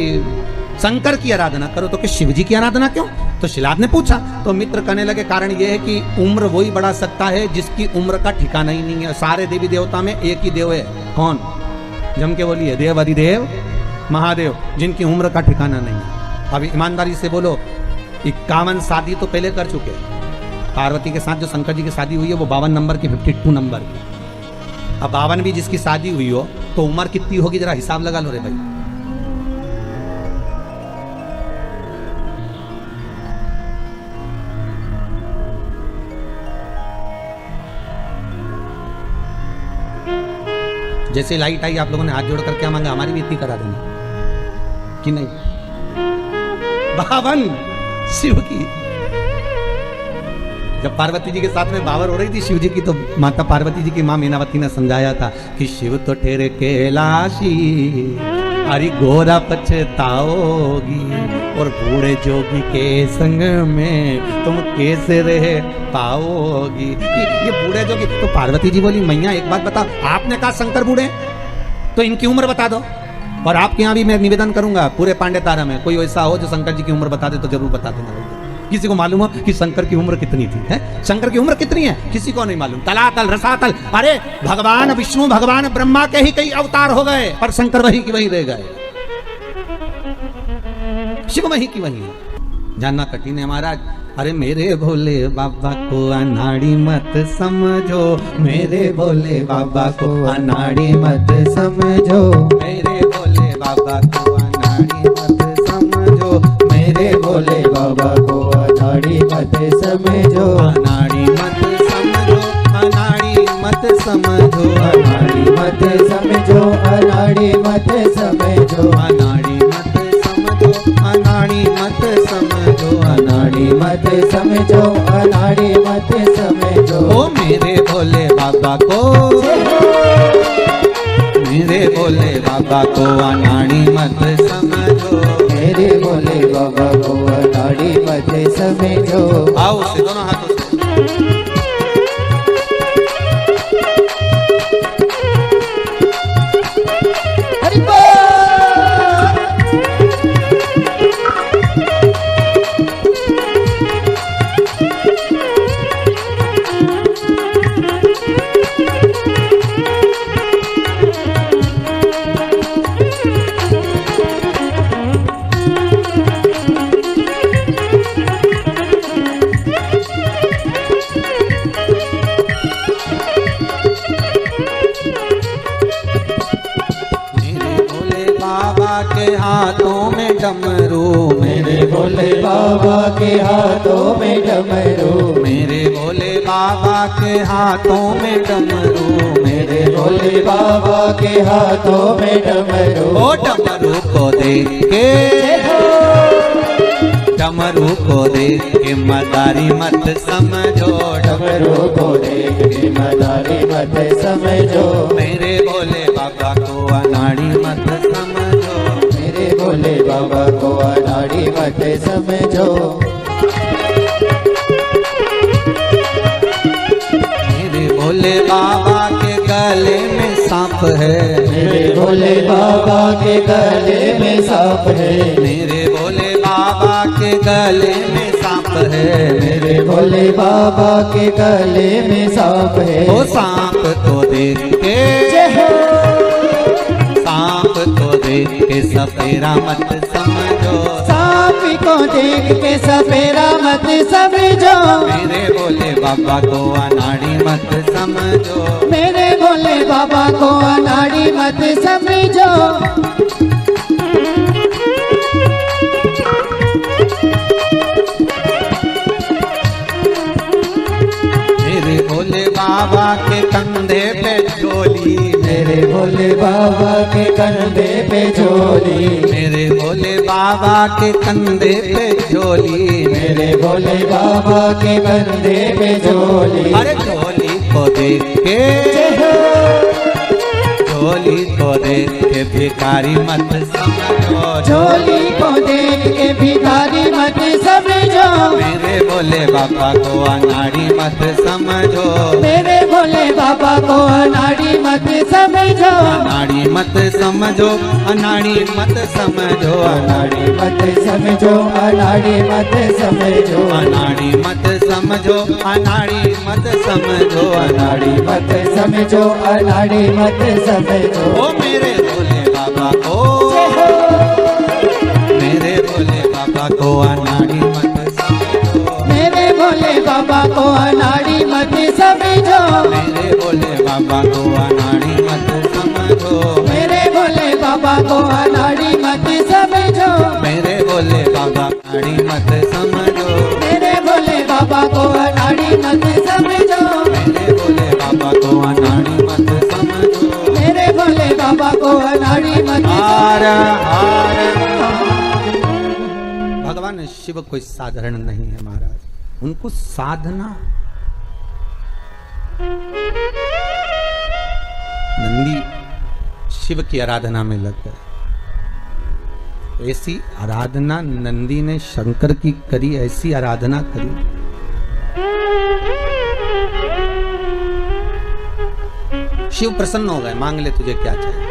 शंकर की आराधना करो, तो कि शिव जी की आराधना क्यों? तो शिलाद ने पूछा, तो मित्र कहने लगे कारण यह है कि उम्र वही बढ़ा सकता है जिसकी उम्र का ठिकाना ही नहीं है। सारे देवी देवता में एक ही देव है, कौन? जम के बोलिए, देव अधिदेव महादेव, जिनकी उम्र का ठिकाना नहीं है। अब ईमानदारी से बोलो, 51 शादी तो पहले कर चुके। पार्वती के साथ जो शंकर जी की शादी हुई है वो 52 नंबर की, 52 नंबर की। अब 52 भी जिसकी शादी हुई हो तो उम्र कितनी होगी जरा हिसाब लगा लो रे भाई। जैसे लाइट आई आप लोगों ने हाथ जोड़कर क्या मांगा? हमारी भी इतनी करा देना कि नहीं? 52 शिव की। जब पार्वती जी के साथ में बावर हो रही थी शिव जी की, तो माता पार्वती जी की मां मीनावती ने समझाया था कि शिव तो ठहरे कैलाशी, अरे गोरा पछताओगी, और बूढ़े जोगी के संग में तुम कैसे रह पाओगी। ये बूढ़े जोगी, तो पार्वती जी बोली मैया एक बात बताओ, आपने कहा शंकर बूढ़े, तो इनकी उम्र बता दो। और आपके यहाँ भी मैं निवेदन करूंगा, पूरे पांडे तारा में कोई ऐसा हो जो शंकर जी की उम्र बता दे तो जरूर बता देना। किसी को मालूम हो कि शंकर की उम्र कितनी थी? है शंकर की उम्र कितनी है? किसी को नहीं मालूम। तलातल रसातल, अरे भगवान विष्णु भगवान ब्रह्मा के ही कई अवतार हो गए, पर शंकर वही की वही रह गए, शिव वही की वही। जानना कठिन है महाराज। अरे मेरे भोले बाबा को अनाड़ी मत समझो, मेरे भोले बाबा को अनाड़ी मत समझो, मेरे भोले बाबा को अनाड़ी मत समझो, मेरे भोले बाबा को अनाड़ी मत समझो, अनाड़ी मत समझो, अनाड़ी मत समझो, अनाड़ी मत समझो, अनाड़ी मत समझो, अनाड़ी मत समझो, अनाड़ी मत समझो, अनाड़ी मत समझो, अनाड़ी मत समझो। ओ मेरे भोले बाबा को, मेरे भोले बाबा को अनाड़ी मत समझो, मेरे भोले बाबा को अनाड़ी मत समझो। आओ से दोनों हाथों से। हाथों में डमरू, मेरे भोले बाबा के हाथों में डमरू, मेरे भोले बाबा के हाथों में डमरू, मेरे भोले बाबा के हाथों में डमरू। ओ डमरू को देख के, डमरू को देख के मदारी मत समझो, डमरू को देख के मदारी मत समझो, मेरे भोले बाबा को अनाड़ी मत समझो, मेरे भोले बाबा को अनाड़ी मत समझो। मेरे भोले बाबा के गले में सांप है, मेरे भोले बाबा के गले में सांप है, मेरे भोले बाबा के गले में सांप है, मेरे भोले बाबा के गले में सांप है। ओ सांप को देख के, सांप को देख के सपेरा मत समझो, सांप को देख के सपेरा मत समझो, मेरे भोले बाबा को अनाड़ी मत समझो, मेरे भोले बाबा को अनाड़ी मत समझो। बाबा के कंधे पे झोली, मेरे भोले बाबा के कंधे पे झोली, मेरे भोले बाबा के कंधे पे झोली, मेरे भोले बाबा के कंधे पे झोली। अरे झोली को देख के, झोली को देख के भिखारी मत समझो, झोली को देख के भिखारी मत समझो, मेरे भोले बाबा को अनाड़ी मत समझो, मेरे भोले बाबा को अनाड़ी मत समझो, अनाड़ी मत समझो, अनाड़ी मत समझो, अनाड़ी मत समझो, अनाड़ी मत समझो, अनाड़ी मत समझो, अनाड़ी मत समझो, अनाड़ी मत समझो, अनाड़ी मत समझो। ओ मेरे भोले बाबा को, मेरे भोले बाबा को अनाड़ी मत समझो, मेरे भोले बाबा को अनाड़ी मत समझो, मेरे भोले बाबा को अनाड़ी मत समझो, मेरे भोले बाबा को अनाड़ी मत समझो, मेरे भोले बाबा अनाड़ी मत समझो, मेरे भोले बाबा को अनाड़ी मत समझो, मेरे भोले बाबा को अनाड़ी मत समझो, मेरे भोले बाबा को अनाड़ी मत हार हार। भगवान शिव कोई साधारण नहीं है महाराज, उनको साधना, नंदी शिव की आराधना में लग गए। ऐसी आराधना नंदी ने शंकर की करी, ऐसी आराधना करी, शिव प्रसन्न हो गए, मांग ले तुझे क्या चाहिए।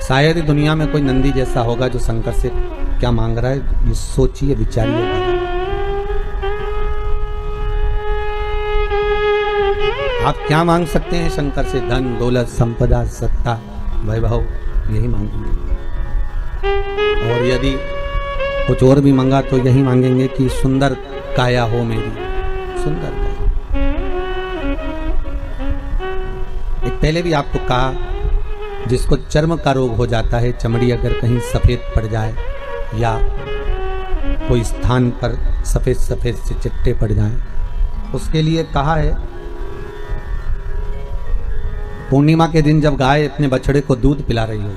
शायद ही दुनिया में कोई नंदी जैसा होगा जो शंकर से क्या मांग रहा है, ये सोचिए, विचारिए। आप क्या मांग सकते हैं शंकर से? धन, दौलत, संपदा, सत्ता, वैभव, यही मांगेंगे। और यदि कुछ और भी मांगा तो यही मांगेंगे कि सुंदर काया हो मेरी, सुंदर काया। एक पहले भी आपको कहा, जिसको चर्म का रोग हो जाता है, चमड़ी अगर कहीं सफेद पड़ जाए या कोई स्थान पर सफेद सफेद से चिट्टे पड़ जाएं, उसके लिए कहा है पूर्णिमा के दिन जब गाय अपने बछड़े को दूध पिला रही हो,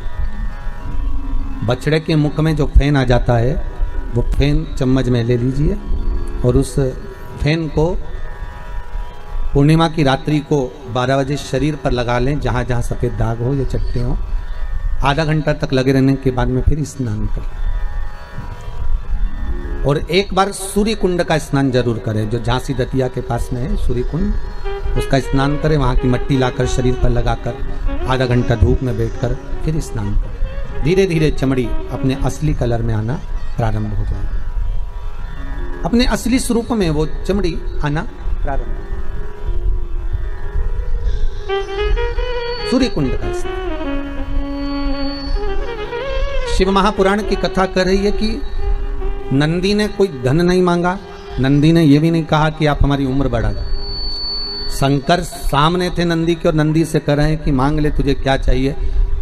बछड़े के मुख में जो फेन आ जाता है वो फेन चम्मच में ले लीजिए और उस फेन को पूर्णिमा की रात्रि को 12 बजे शरीर पर लगा लें, जहाँ जहाँ सफ़ेद दाग हो या चट्टे हो। आधा घंटा तक लगे रहने के बाद में फिर स्नान करें और एक बार सूर्य कुंड का स्नान जरूर करें, जो झांसी दतिया के पास में है सूर्य कुंड, उसका स्नान करें। वहाँ की मिट्टी लाकर शरीर पर लगाकर आधा घंटा धूप में बैठकर फिर स्नान करें। धीरे धीरे चमड़ी अपने असली कलर में आना प्रारंभ हो जाए, अपने असली स्वरूप में वो चमड़ी आना प्रारंभ। सूर्य कुंड का स्नान। शिव महापुराण की कथा कर रही है कि नंदी ने कोई धन नहीं मांगा, नंदी ने यह भी नहीं कहा कि आप हमारी उम्र बढ़ा दो। शंकर सामने थे नंदी के और नंदी से कह रहे हैं कि मांग ले तुझे क्या चाहिए,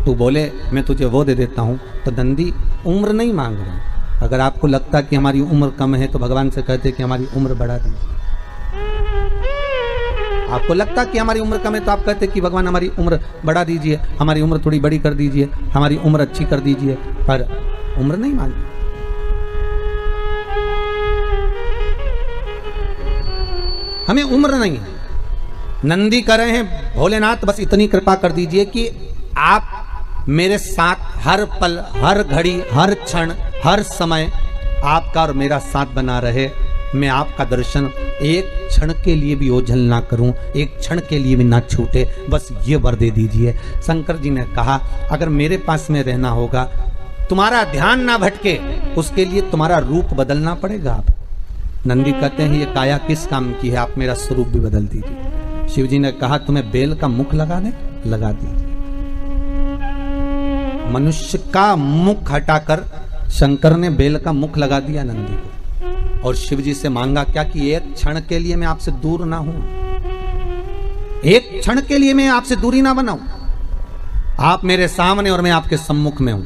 तू बोले मैं तुझे वो दे देता हूं। तो नंदी उम्र नहीं मांग रहे। अगर आपको लगता कि हमारी उम्र कम है तो भगवान से कहते कि हमारी उम्र बढ़ा दी। आपको लगता कि हमारी उम्र कम है तो आप कहते कि भगवान हमारी उम्र बढ़ा दीजिए, हमारी उम्र थोड़ी बड़ी कर दीजिए, हमारी उम्र अच्छी कर दीजिए, पर उम्र नहीं मांगी। हमें उम्र नहीं है। नंदी कह रहे हैं भोलेनाथ बस इतनी कृपा कर दीजिए कि आप मेरे साथ हर पल, हर घड़ी, हर क्षण, हर समय आपका और मेरा साथ बना रहे। मैं आपका दर्शन एक क्षण के लिए भी ओझल ना करूं, एक क्षण के लिए भी ना छूटे, बस ये वर दे दीजिए। शंकर जी ने कहा अगर मेरे पास में रहना होगा, तुम्हारा ध्यान ना भटके, उसके लिए तुम्हारा रूप बदलना पड़ेगा। आप नंदी कहते हैं ये काया किस काम की है, आप मेरा स्वरूप भी बदल दीजिए। शिव जी ने कहा तुम्हें बेल का मुख लगा दे, लगा दीजिए। मनुष्य का मुख हटाकर शंकर ने बेल का मुख लगा दिया नंदी को, और शिव जी से मांगा क्या कि एक क्षण के लिए मैं आपसे दूर ना हूं, एक क्षण के लिए मैं आपसे दूरी ना बनाऊं, आप मेरे सामने और मैं आपके सम्मुख में हूं।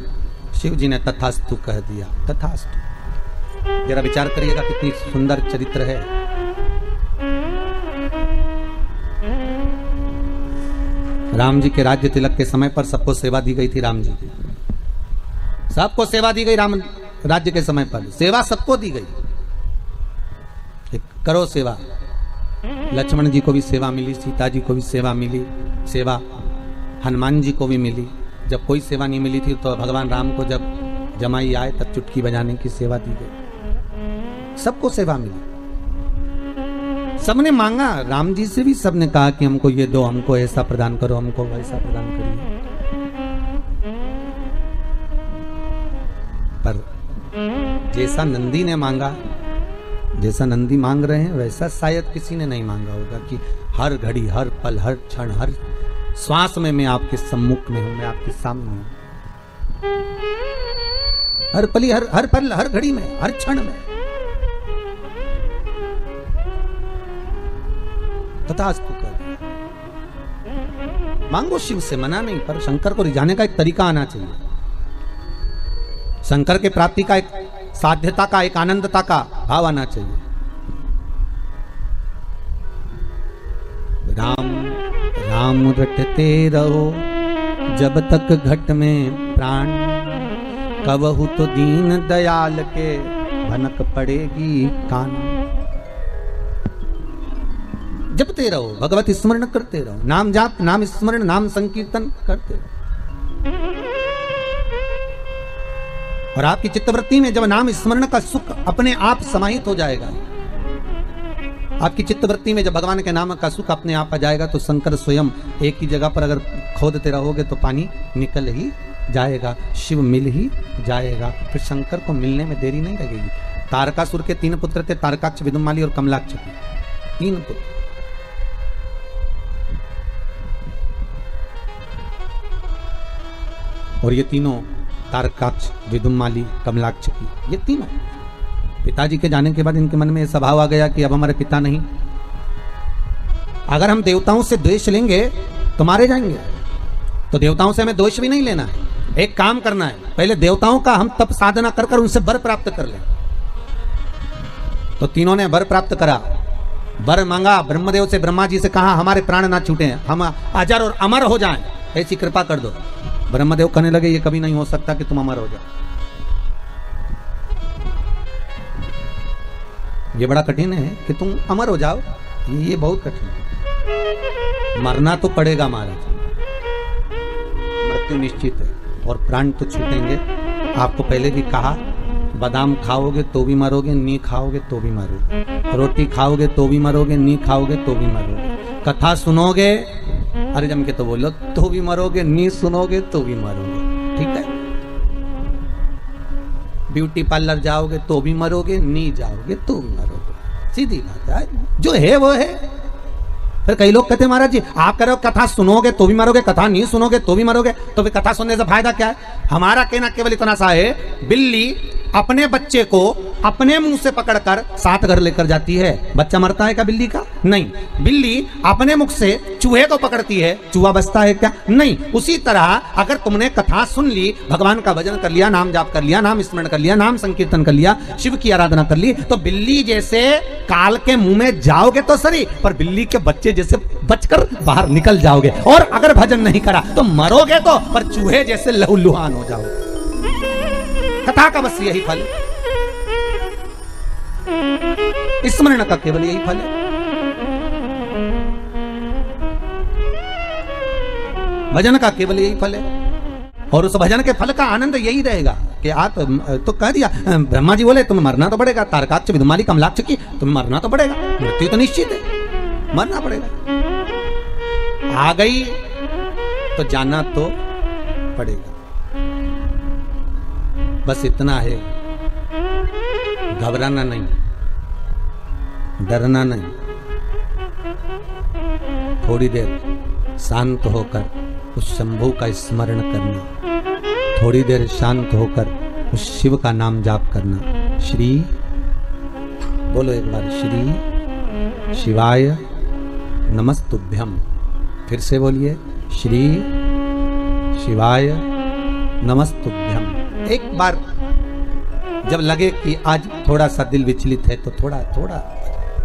शिव जी ने तथास्तु कह दिया। तथास्तु। जरा विचार करिएगा कितनी सुंदर चरित्र है। राम जी के राज्य तिलक के समय पर सबको सेवा दी गई थी। राम जी की सबको सेवा दी गई। राम राज्य के समय पर सेवा सबको दी गई, करो सेवा। लक्ष्मण जी को भी सेवा मिली, सीता जी को भी सेवा मिली, सेवा हनुमान जी को भी मिली। जब कोई सेवा नहीं मिली थी तो भगवान राम को जब जमाई आए तब चुटकी बजाने की सेवा दी गई। सबको सेवा मिली, सबने मांगा। राम जी से भी सबने कहा कि हमको ये दो, हमको ऐसा प्रदान करो, हमको वैसा प्रदान करिए। पर जैसा नंदी ने मांगा, जैसा नंदी मांग रहे हैं वैसा शायद किसी ने नहीं मांगा होगा कि हर घड़ी, हर पल, हर क्षण, हर श्वास में मैं आपके सम्मुख में हूं, मैं आपके सामने हूं। हर पली, हर पल, हर घड़ी में, हर क्षण में। तथास्तु कर दिया। मांगो शिव से, मना नहीं, पर शंकर को रिझाने का एक तरीका आना चाहिए। शंकर के प्राप्ति का एक साध्यता का, एक आनंदता का भाव आना चाहिए। राम राम रटते रहो जब तक घट में प्राण, कबहु तो दीन दयाल के भनक पड़ेगी कान। जपते रहो, भगवत स्मरण करते रहो, नाम जाप, नाम स्मरण, नाम संकीर्तन करते रहो। और आपकी चित्तवृत्ति में जब नाम स्मरण का सुख अपने आप समाहित हो जाएगा, आपकी चित्तवृत्ति में जब भगवान के नाम का सुख अपने आप आ जाएगा, तो शंकर स्वयं एक ही जगह पर अगर खोदते रहोगे तो पानी निकल ही जाएगा, शिव मिल ही जाएगा। फिर शंकर को मिलने में देरी नहीं लगेगी। तारकासुर के 3 पुत्र थे, तारकाक्ष, विदुमाली और कमलाक्ष। 3 पुत्र। और ये तीनों, तारकाक्ष, विदुमाली, कमलाक्ष की, ये तीनों पिताजी के जाने के बाद इनके मन में स्वभाव आ गया कि अब हमारे पिता नहीं, अगर हम देवताओं से द्वेष लेंगे तो मारे जाएंगे। तो देवताओं से हमें द्वेष भी नहीं लेना है। एक काम करना है, पहले देवताओं का हम तप साधना कर कर उनसे वर प्राप्त कर लें। तो तीनों ने वर प्राप्त करा, वर मांगा ब्रह्मदेव से, ब्रह्मा जी से कहा हमारे प्राण ना छूटे, हम अजर और अमर हो जाएं, ऐसी कृपा कर दो। ब्रह्मदेव कहने लगे ये कभी नहीं हो सकता कि तुम अमर हो जाओ, ये बड़ा कठिन है कि तुम अमर हो जाओ, ये बहुत कठिन है। मरना तो पड़ेगा महाराज, मृत्यु निश्चित है और प्राण तो छूटेंगे। आपको पहले भी कहा, बादाम खाओगे तो भी मरोगे, नी खाओगे तो भी मरोगे, रोटी खाओगे तो भी मरोगे, नी खाओगे तो भी मरोगे, कथा सुनोगे, अरे जम के तो बोलो, तो भी मरोगे, नी सुनोगे तो भी मरोगे। ठीक है, ब्यूटी पार्लर जाओगे तो भी मरोगे, नी जाओगे तो भी मरोगे, सीधी बात है, जो है वो है। फिर कई लोग कहते हैं महाराज जी आप कह रहे हो कथा सुनोगे तो भी मरोगे, कथा नहीं सुनोगे तो भी मरोगे, तो फिर कथा सुनने से फायदा क्या है? हमारा कहना केवल इतना सा है, बिल्ली अपने बच्चे को अपने मुंह से पकड़कर 7 घर लेकर जाती है, बच्चा मरता है क्या बिल्ली का? नहीं। बिल्ली अपने मुख से चूहे को पकड़ती है, चूहा बचता है क्या? नहीं। उसी तरह अगर तुमने कथा सुन ली, भगवान का भजन कर लिया, नाम जाप कर लिया, नाम स्मरण कर लिया, नाम संकीर्तन कर लिया, शिव की आराधना कर ली, तो बिल्ली जैसे काल के मुंह में जाओगे तो सही, पर बिल्ली के बच्चे जैसे बचकर बाहर निकल जाओगे। और अगर भजन नहीं करा तो मरोगे तो, पर चूहे जैसे लहूलुहान हो जाओगे। कथा का बस यही फल, स्मरण का केवल यही फल है। भजन का केवल यही फल है, और उस भजन के फल का आनंद यही रहेगा कि आप तो कह दिया, ब्रह्मा जी बोले तुम्हें मरना तो पड़ेगा, तारकाक्ष, विदुमाली, कमलाक्ष की तुम्हें मरना तो पड़ेगा, मृत्यु तो निश्चित है, मरना पड़ेगा। आ गई तो जाना तो पड़ेगा, बस इतना है। घबराना नहीं, डरना नहीं, थोड़ी देर शांत होकर उस शंभू का स्मरण करना, थोड़ी देर शांत होकर उस शिव का नाम जाप करना। श्री बोलो एक बार, श्री शिवाय नमस्तुभ्यम। फिर से बोलिए, श्री शिवाय नमस्तुभ्यम। एक बार जब लगे कि आज थोड़ा सा दिल विचलित है तो थोड़ा थोड़ा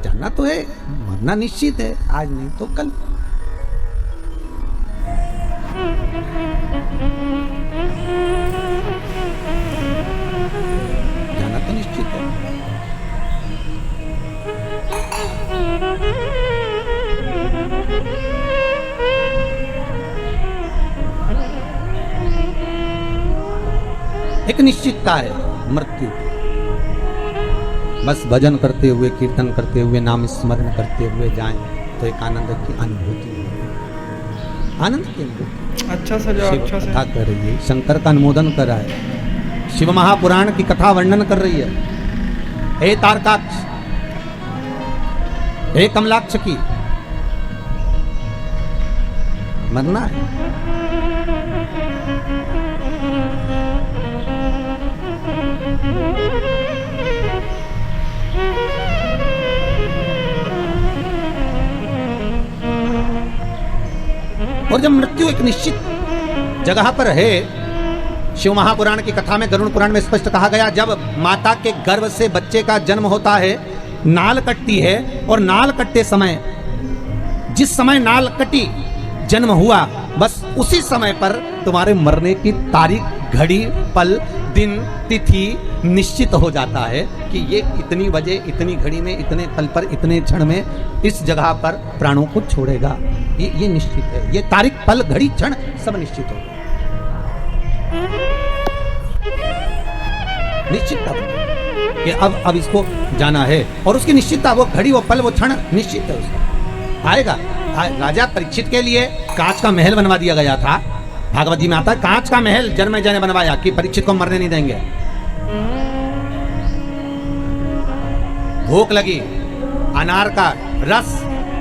जाना तो है, मरना निश्चित है, आज नहीं तो कल। जाना तो निश्चित है। एक निश्चितता है मृत्यु। बस भजन करते हुए, कीर्तन करते हुए, नाम स्मरण करते हुए जाएं तो एक आनंद की अनुभूति होगी। आनंद की अनुभूति। अच्छा से जाओ, शिव अच्छा से। कथा कर रही है, शंकर का अनुमोदन कर रहा है, शिव महापुराण की कथा वर्णन कर रही है। हे तारकाक्ष, हे कमलाक्ष की, मरना है। और जब मृत्यु एक निश्चित जगह पर है, शिव महापुराण की कथा में, गरुड़ पुराण में स्पष्ट कहा गया, जब माता के गर्भ से बच्चे का जन्म होता है, नाल कटती है, और नाल कटते समय, जिस समय नाल कटी, जन्म हुआ, बस उसी समय पर तुम्हारे मरने की तारीख, घड़ी, पल, दिन, तिथि निश्चित हो जाता है कि ये इतनी बजे, इतनी घड़ी में, इतने पल पर, इतने क्षण में इस जगह पर प्राणों को छोड़ेगा। ये निश्चित है। ये तारीख, पल, घड़ी, क्षण सब निश्चित हो, निश्चितता कि अब इसको जाना है, और उसकी निश्चितता, वो घड़ी, वो पल, वो क्षण निश्चित है उसका। आएगा। राजा परीक्षित के लिए कांच का महल बनवा दिया गया था। भागवत जी में आता है, कांच का महल जन्मे ने बनवाया कि परीक्षित को मरने नहीं देंगे। भूख लगी, अनार का रस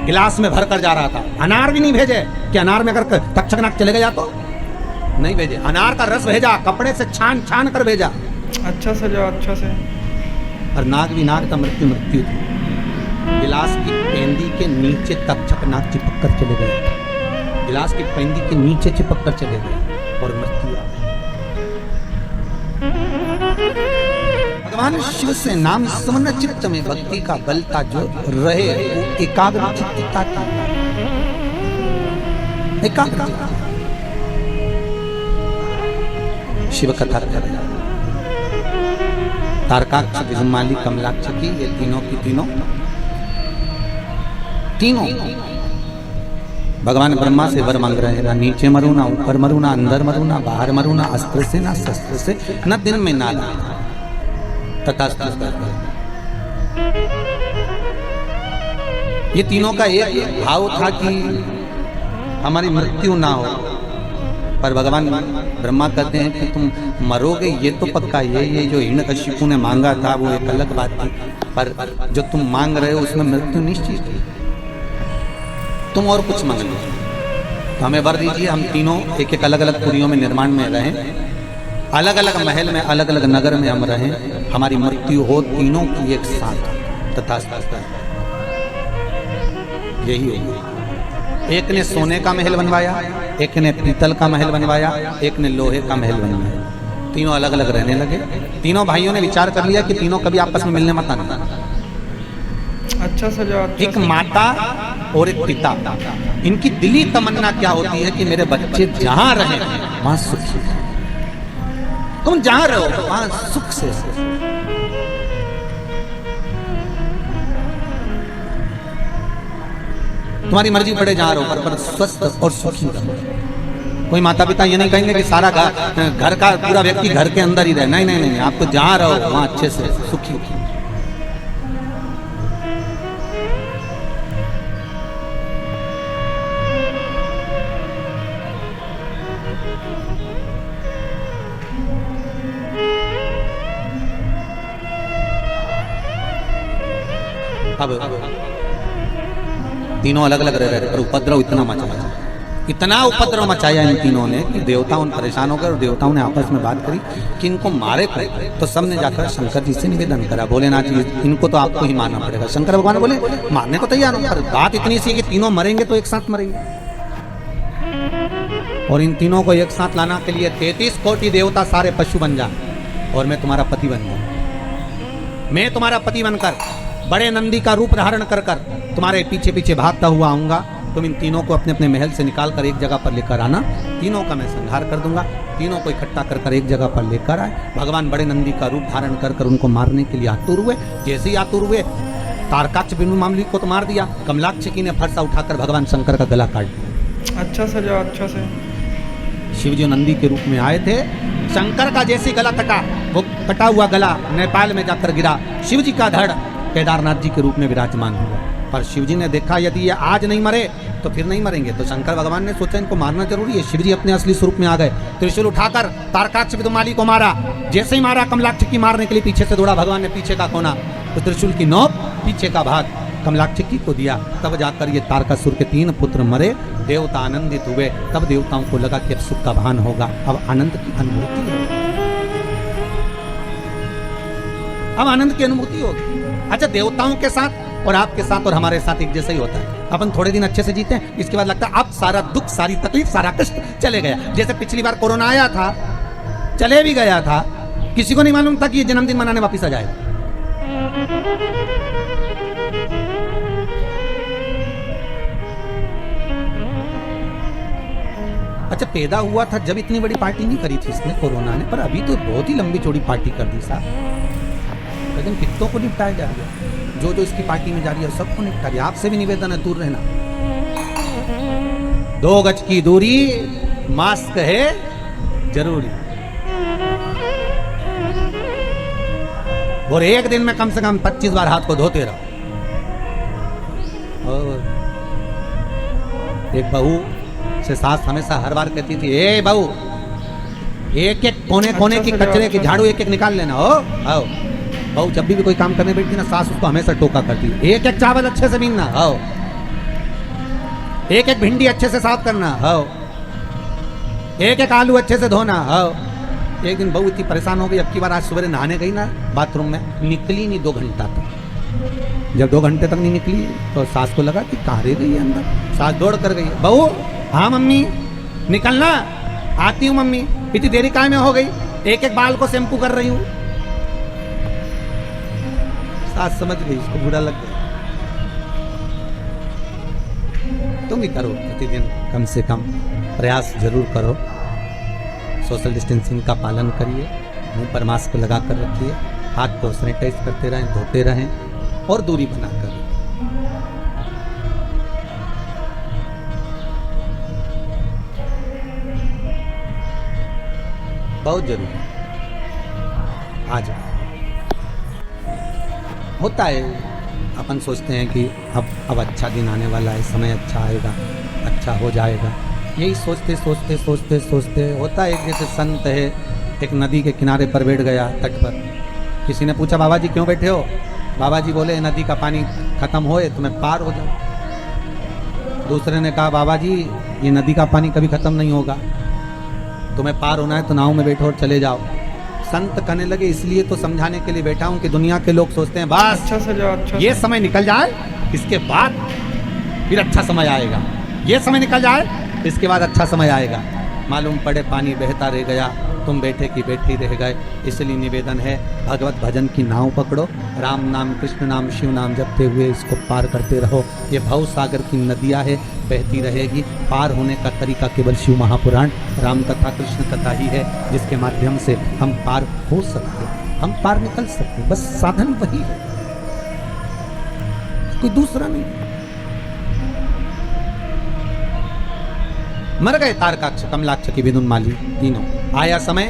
गिलास में भर कर जा रहा था। अनार भी नहीं भेजे कि अनार में अगर तक्षक नाक चले गया तो नहीं भेजे, अनार का रस भेजा, कपड़े से छान छान कर भेजा। अच्छा से जाओ, अच्छा से। और नाग भी नाग का मृत्यु मृत्यु थी। गिलास की पेंदी के नीचे तक्षक नाग चिपक कर चले गए। गिलास की पेंदी के नीचे चिपक कर चले गए और मृत्यु आ गई। भगवान शिव से नाम स्मरण चित्त में भक्ति का बलता जो रहे, वो एकाग्र चित्तता की, एकाग्र शिव कथा कर तारकाक्ष, विजमाली, कमलाक्ष की, ये तीनों की तीनों भगवान ब्रह्मा से वर मांग रहे हैं, नीचे मरू ना, ऊपर मरू ना, अंदर मरू ना, बाहर मरू ना, अस्त्र से ना शस्त्र से, न दिन में ना तथास्तु। ये तीनों का एक भाव था कि हमारी मृत्यु ना हो, पर भगवान ब्रह्मा कहते हैं कि तुम मरोगे ये तो पक्का। ये जो हिरण्यकशिपु ने मांगा था वो एक अलग बात थी, पर जो तुम मांग रहे हो उसमें मृत्यु निश्चित है। तुम और कुछ मांग लो, तो हमें वर दीजिए, हम तीनों एक एक अलग अलग पुरियों में निर्माण में रहें, अलग अलग महल में, अलग अलग नगर में हम रहें, हमारी मृत्यु हो तीनों की एक साथ। तथास्तु। यही होगी। एक ने सोने का महल बनवाया, एक ने पीतल का महल बनवाया, एक ने लोहे का महल बनवाया। तीनों अलग अलग रहने लगे। तीनों भाइयों ने विचार कर लिया कि तीनों कभी आपस में मिलने मत आना। अच्छा से जाओ, अच्छा एक से। माता और एक पिता, इनकी दिली तमन्ना क्या होती है कि मेरे बच्चे जहां रहे वहां सुखी। तुम जहां रहो वहां सुख से। तुम्हारी मर्जी पड़े जहां रहो, पर स्वस्थ और सुखी रहो। कोई माता पिता ये नहीं कहेंगे कि सारा घर का पूरा व्यक्ति घर के अंदर ही रहे। नहीं नहीं नहीं, आपको जहां रहो वहां अच्छे से सुखी। अब तीनों अलग अलग रह रहे पर उपद्रव इतना मचाया इन तीनों ने कि देवताओं परेशान हो गए, और देवताओं ने आपस में बात करी कि इनको मारे कौन। तो सबने जाकर शंकर जी से निवेदन करा, भोलेनाथ जी इनको तो आपको ही मारना पड़ेगा। शंकर भगवान बोले मारने को तैयार हूं, पर बात इतनी सी कि तीनों मरेंगे तो एक साथ मरेंगे, और इन तीनों को एक साथ लाना के लिए 33 कोटि देवता सारे पशु बन जाए और मैं तुम्हारा पति बन जाऊं। मैं तुम्हारा पति बनकर बड़े नंदी का रूप धारण कर कर तुम्हारे पीछे पीछे भागता हुआ आऊंगा। तुम इन तीनों को अपने अपने महल से निकाल कर एक जगह पर लेकर आना। तीनों का मैं संहार कर दूंगा। तीनों को इकट्ठा कर कर एक जगह पर लेकर आए। भगवान बड़े नंदी का रूप धारण कर कर उनको मारने के लिए आतुर हुए। जैसे ही आतुर हुए, तारकाक्ष बिनु मामली को तो मार दिया, कमलाक्षकी ने फरसा उठाकर भगवान शंकर का गला काट दिया। अच्छा सजा, अच्छा से। शिवजी नंदी के रूप में आए थे। शंकर का जैसे गला कटा, वो कटा हुआ गला नेपाल में जाकर गिरा। शिवजी का धड़ केदारनाथ जी के रूप में विराजमान हुआ। पर शिवजी ने देखा यदि ये आज नहीं मरे तो फिर नहीं मरेंगे, तो शंकर भगवान ने सोचा इनको मारना जरूरी है। शिवजी अपने असली स्वरूप में आ गए। त्रिशूल उठाकर तारकाक्ष विदुमाली को मारा। जैसे ही मारा, कमलाक्षकी मारने के लिए पीछे से दौड़ा। भगवान ने पीछे का कोना, तो त्रिशूल की नोक पीछे का भाग कमलाक्षकी को दिया। तब जाकर ये तारकासुर के 3 पुत्र मरे। देवता आनंदित हुए। तब देवताओं को लगा कि अब सुख का भान होगा, अब आनंद की अनुभूति होगी, अब आनंद की अनुभूति होगी। अच्छा, देवताओं के साथ और आपके साथ और हमारे साथ एक जैसा ही होता है। अपन थोड़े दिन अच्छे से जीते हैं, इसके बाद लगता है अब सारा दुख, सारी तकलीफ, सारा कष्ट चले गया। जैसे पिछली बार कोरोना आया था, चले भी गया था, किसी को नहीं मालूम था कि ये जन्मदिन मनाने वापस आ जाएगा। अच्छा, पैदा हुआ था जब इतनी बड़ी पार्टी नहीं करी थी इसने, कोरोना ने, पर अभी तो बहुत ही लंबी चौड़ी पार्टी कर दी साहब। लेकिन कितनों को निपटाया जाएगा, जो जो इसकी पार्टी में जा रही है सबको निपटा दिया। आपसे भी निवेदन है, दूर रहना। 2 गज की दूरी, मास्क है जरूरी, और एक दिन में कम से कम 25 बार हाथ को धोते रहो। और एक बहू से सास हमेशा हर बार कहती थी, ए बहू, एक एक कोने कोने की कचरे की झाड़ू एक एक निकाल लेना। हो आओ बहू जब भी कोई काम करने बैठती ना, सास उसको हमेशा टोका करती है, एक एक चावल अच्छे से बीनना, आओ एक एक भिंडी अच्छे से साफ करना, आओ एक एक आलू अच्छे से धोना, आओ। एक दिन बहू इतनी परेशान हो गई, अब की बार आज सुबह नहाने गई ना बाथरूम में, निकली नहीं 2 घंटा तक। जब 2 घंटे तक नहीं निकली तो सास को लगा कि कहाँ रह गई अंदर। सास दौड़ कर गई, बहू हाँ मम्मी निकलना, आती हूँ मम्मी। इतनी देरी काहे में हो गई, एक एक बाल को शैम्पू कर रही हूँ। सास समझ गई, इसको बुरा लग गया। तुम भी करो प्रतिदिन कम से कम प्रयास जरूर करो। सोशल डिस्टेंसिंग का पालन करिए, मुंह पर मास्क लगा कर रखिए, हाथ को सैनिटाइज करते रहें, धोते रहें और दूरी बनाकर। बहुत जरूरी आज होता है। अपन सोचते हैं कि अब अच्छा दिन आने वाला है, समय अच्छा आएगा, अच्छा हो जाएगा। यही सोचते सोचते सोचते सोचते होता है। एक जैसे संत है, एक नदी के किनारे पर बैठ गया, तट पर। किसी ने पूछा, बाबा जी क्यों बैठे हो? बाबा जी बोले, नदी का पानी खत्म होए तो मैं पार हो जाऊँ। दूसरे ने कहा, बाबा जी ये नदी का पानी कभी खत्म नहीं होगा, तुम्हें पार होना है तो नाव में बैठो और चले जाओ। संत कहने लगे, इसलिए तो समझाने के लिए बैठा हूं कि दुनिया के लोग सोचते हैं बस अच्छा सजा, अच्छा ये समय निकल जाए, इसके बाद फिर अच्छा समय आएगा, ये समय निकल जाए इसके बाद अच्छा समय आएगा। मालूम पड़े पानी बहता रह गया, तुम बैठे की बैठे रह गए। इसलिए निवेदन है, भगवत भजन की नाव पकड़ो, राम नाम, कृष्ण नाम, शिव नाम जपते हुए इसको पार करते रहो। ये भव सागर की नदियाँ है, बहती रहेगी। पार होने का तरीका केवल शिव महापुराण, राम कथा, कृष्ण कथा ही है, जिसके माध्यम से हम पार हो सकते हैं, हम पार निकल सकते हैं। बस साधन वही है, कोई दूसरा नहीं। मर गए तारकाक्ष, कमलाक्ष की विदुन्माली तीनों। आया समय,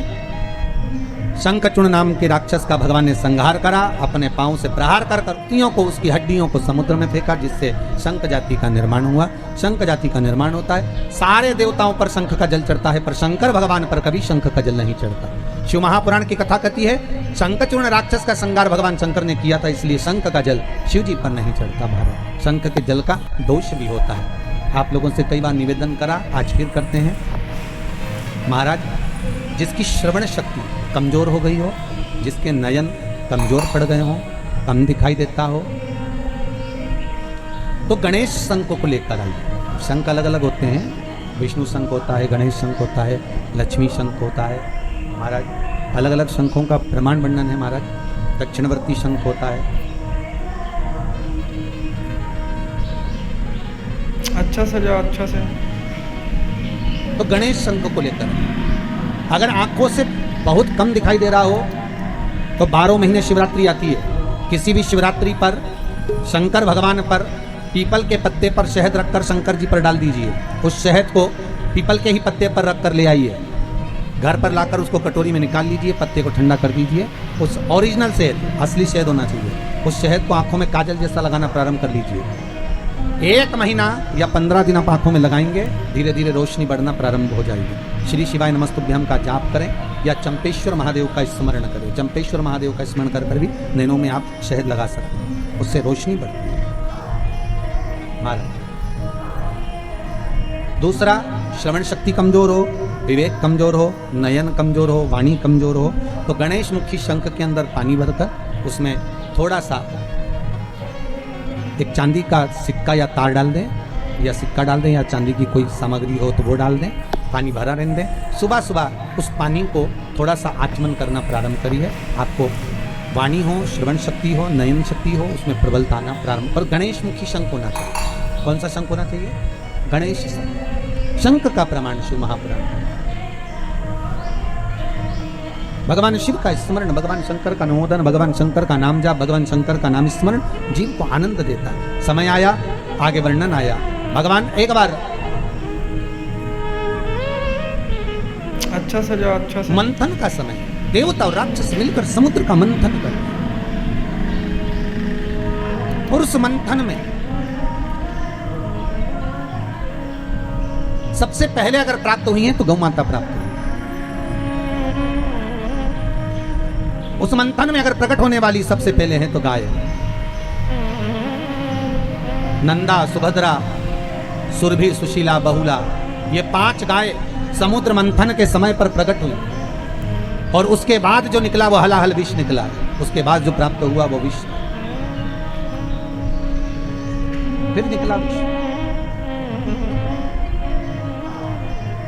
शंखचूर्ण नाम के राक्षस का भगवान ने संहार करा। अपने पांव से प्रहार कर तीनों को, उसकी हड्डियों को समुद्र में फेंका, जिससे शंख जाति का निर्माण हुआ। शंख जाति का निर्माण होता है, सारे देवताओं पर शंख का जल चढ़ता है, पर शंकर भगवान पर कभी शंख का जल नहीं चढ़ता। शिव महापुराण की कथा कहती है, शंखचूर्ण राक्षस का संहार भगवान शंकर ने किया था, इसलिए शंख का जल शिव जी पर नहीं चढ़ता। भारत शंख के जल का दोष भी होता है। आप लोगों से कई बार निवेदन करा, आज फिर करते हैं। महाराज, जिसकी श्रवण शक्ति कमजोर हो गई हो, जिसके नयन कमजोर पड़ गए हो, कम दिखाई देता हो, तो गणेश शंख को लेकर आइए। शंख अलग अलग होते हैं, विष्णु शंख होता है, गणेश शंख होता है, लक्ष्मी शंख होता है। महाराज अलग अलग शंखों का प्रमाण वर्णन है। महाराज दक्षिणवर्ती शंख होता है। अच्छा सजा अच्छा से। तो गणेश शंख को लेकर अगर आंखों से बहुत कम दिखाई दे रहा हो तो 12 महीने शिवरात्रि आती है। किसी भी शिवरात्रि पर शंकर भगवान पर पीपल के पत्ते पर शहद रखकर शंकर जी पर डाल दीजिए। उस शहद को पीपल के ही पत्ते पर रखकर ले आइए, घर पर लाकर उसको कटोरी में निकाल लीजिए, पत्ते को ठंडा कर दीजिए। उस ओरिजिनल शहद, असली शहद होना चाहिए, उस शहद को आंखों में काजल जैसा लगाना प्रारंभ कर लीजिए। 1 महीना या 15 दिन आप आंखों में लगाएंगे, धीरे धीरे रोशनी बढ़ना प्रारंभ हो जाएगी। श्री शिवाय नमस्तुभ्यम का जाप करें या चंपेश्वर महादेव का स्मरण करें। चंपेश्वर महादेव का स्मरण कर भी नैनों में आप शहद लगा सकते हैं, उससे रोशनी बढ़ती है। दूसरा, श्रवण शक्ति कमजोर हो, विवेक कमजोर हो, नयन कमजोर हो, वाणी कमजोर हो, तो गणेश मुखी शंख के अंदर पानी भरकर उसमें थोड़ा सा एक चांदी का सिक्का या तार डाल दें, या सिक्का डाल दें, या चांदी की कोई सामग्री हो तो वो डाल दें, पानी भरा रहने दें। सुबह सुबह उस पानी को थोड़ा सा आचमन करना प्रारंभ करिए। आपको वाणी हो, श्रवण शक्ति हो, नयन शक्ति हो, उसमें प्रबलता आना प्रारंभ। पर गणेश मुखी शंख होना चाहिए। कौन सा शंख होना चाहिए? गणेश शंख। शंख का प्रमाण शिव महापुराण। भगवान शिव का स्मरण, भगवान शंकर का नमोदन, भगवान शंकर का नाम जाप, भगवान शंकर का नाम स्मरण जीव को आनंद देता है। समय आया, आगे वर्णन आया। भगवान एक बार अच्छा सजा अच्छा से। मंथन का समय, देवता और राक्षस मिलकर समुद्र का मंथन कर, और उस मंथन में सबसे पहले अगर प्राप्त हुई है तो गौ माता प्राप्त हुई। उस मंथन में अगर प्रकट होने वाली सबसे पहले है तो गाय। नंदा, सुभद्रा, सुरभि, सुशीला, बहुला, ये 5 गाय समुद्र मंथन के समय पर प्रकट हुई, और उसके बाद जो निकला वो हलाहल विष निकला। उसके बाद जो प्राप्त हुआ वो विष, फिर निकला विष।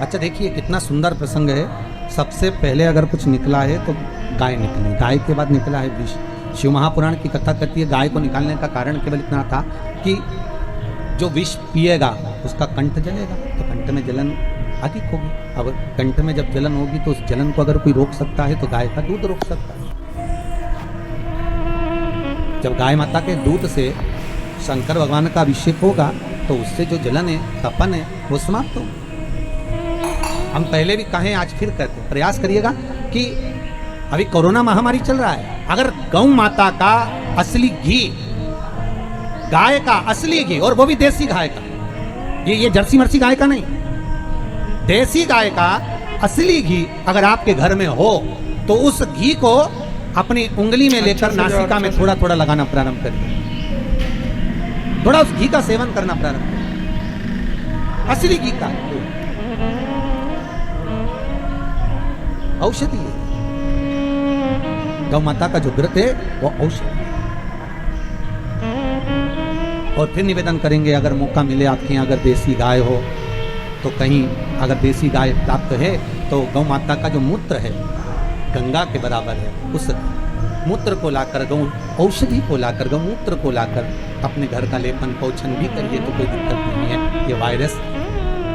अच्छा देखिए कितना सुंदर प्रसंग है। सबसे पहले अगर कुछ निकला है तो गाय निकली, गाय के बाद निकला है विष। शिव महापुराण की कथा करती है गाय को निकालने का कारण केवल इतना था कि जो विष पिएगा उसका कंठ जलेगा, तो कंठ में जलन अधिक होगी। अब कंठ में जब जलन होगी तो उस जलन को अगर कोई रोक सकता है तो गाय का दूध रोक सकता है। जब गाय माता के दूध से शंकर भगवान का अभिषेक होगा तो उससे जो जलन है, तपन है, वो समाप्त होगा। हम पहले भी कहें, आज फिर कहते हैं, प्रयास करिएगा कि अभी कोरोना महामारी चल रहा है, अगर गौ माता का असली घी, गाय का असली घी, और वो भी देसी गाय का, ये जर्सी मर्सी गाय का नहीं, देसी गाय का असली घी अगर आपके घर में हो तो उस घी को अपनी उंगली में लेकर नासिका में थोड़ा थोड़ा लगाना प्रारंभ करिए। थोड़ा उस घी का सेवन करना प्रारंभ करिए, असली घी का। औषधि है, गौ माता का जो व्रत है वो औषधि। और फिर निवेदन करेंगे अगर मौका मिले आपके यहाँ अगर देसी गाय हो तो कहीं अगर देसी गाय प्राप्त है तो गौ माता का जो मूत्र है गंगा के बराबर है, उस मूत्र को लाकर, गौ औषधि को लाकर, गौमूत्र को लाकर अपने घर का लेपन पोषण भी करिए तो कोई दिक्कत नहीं है। ये वायरस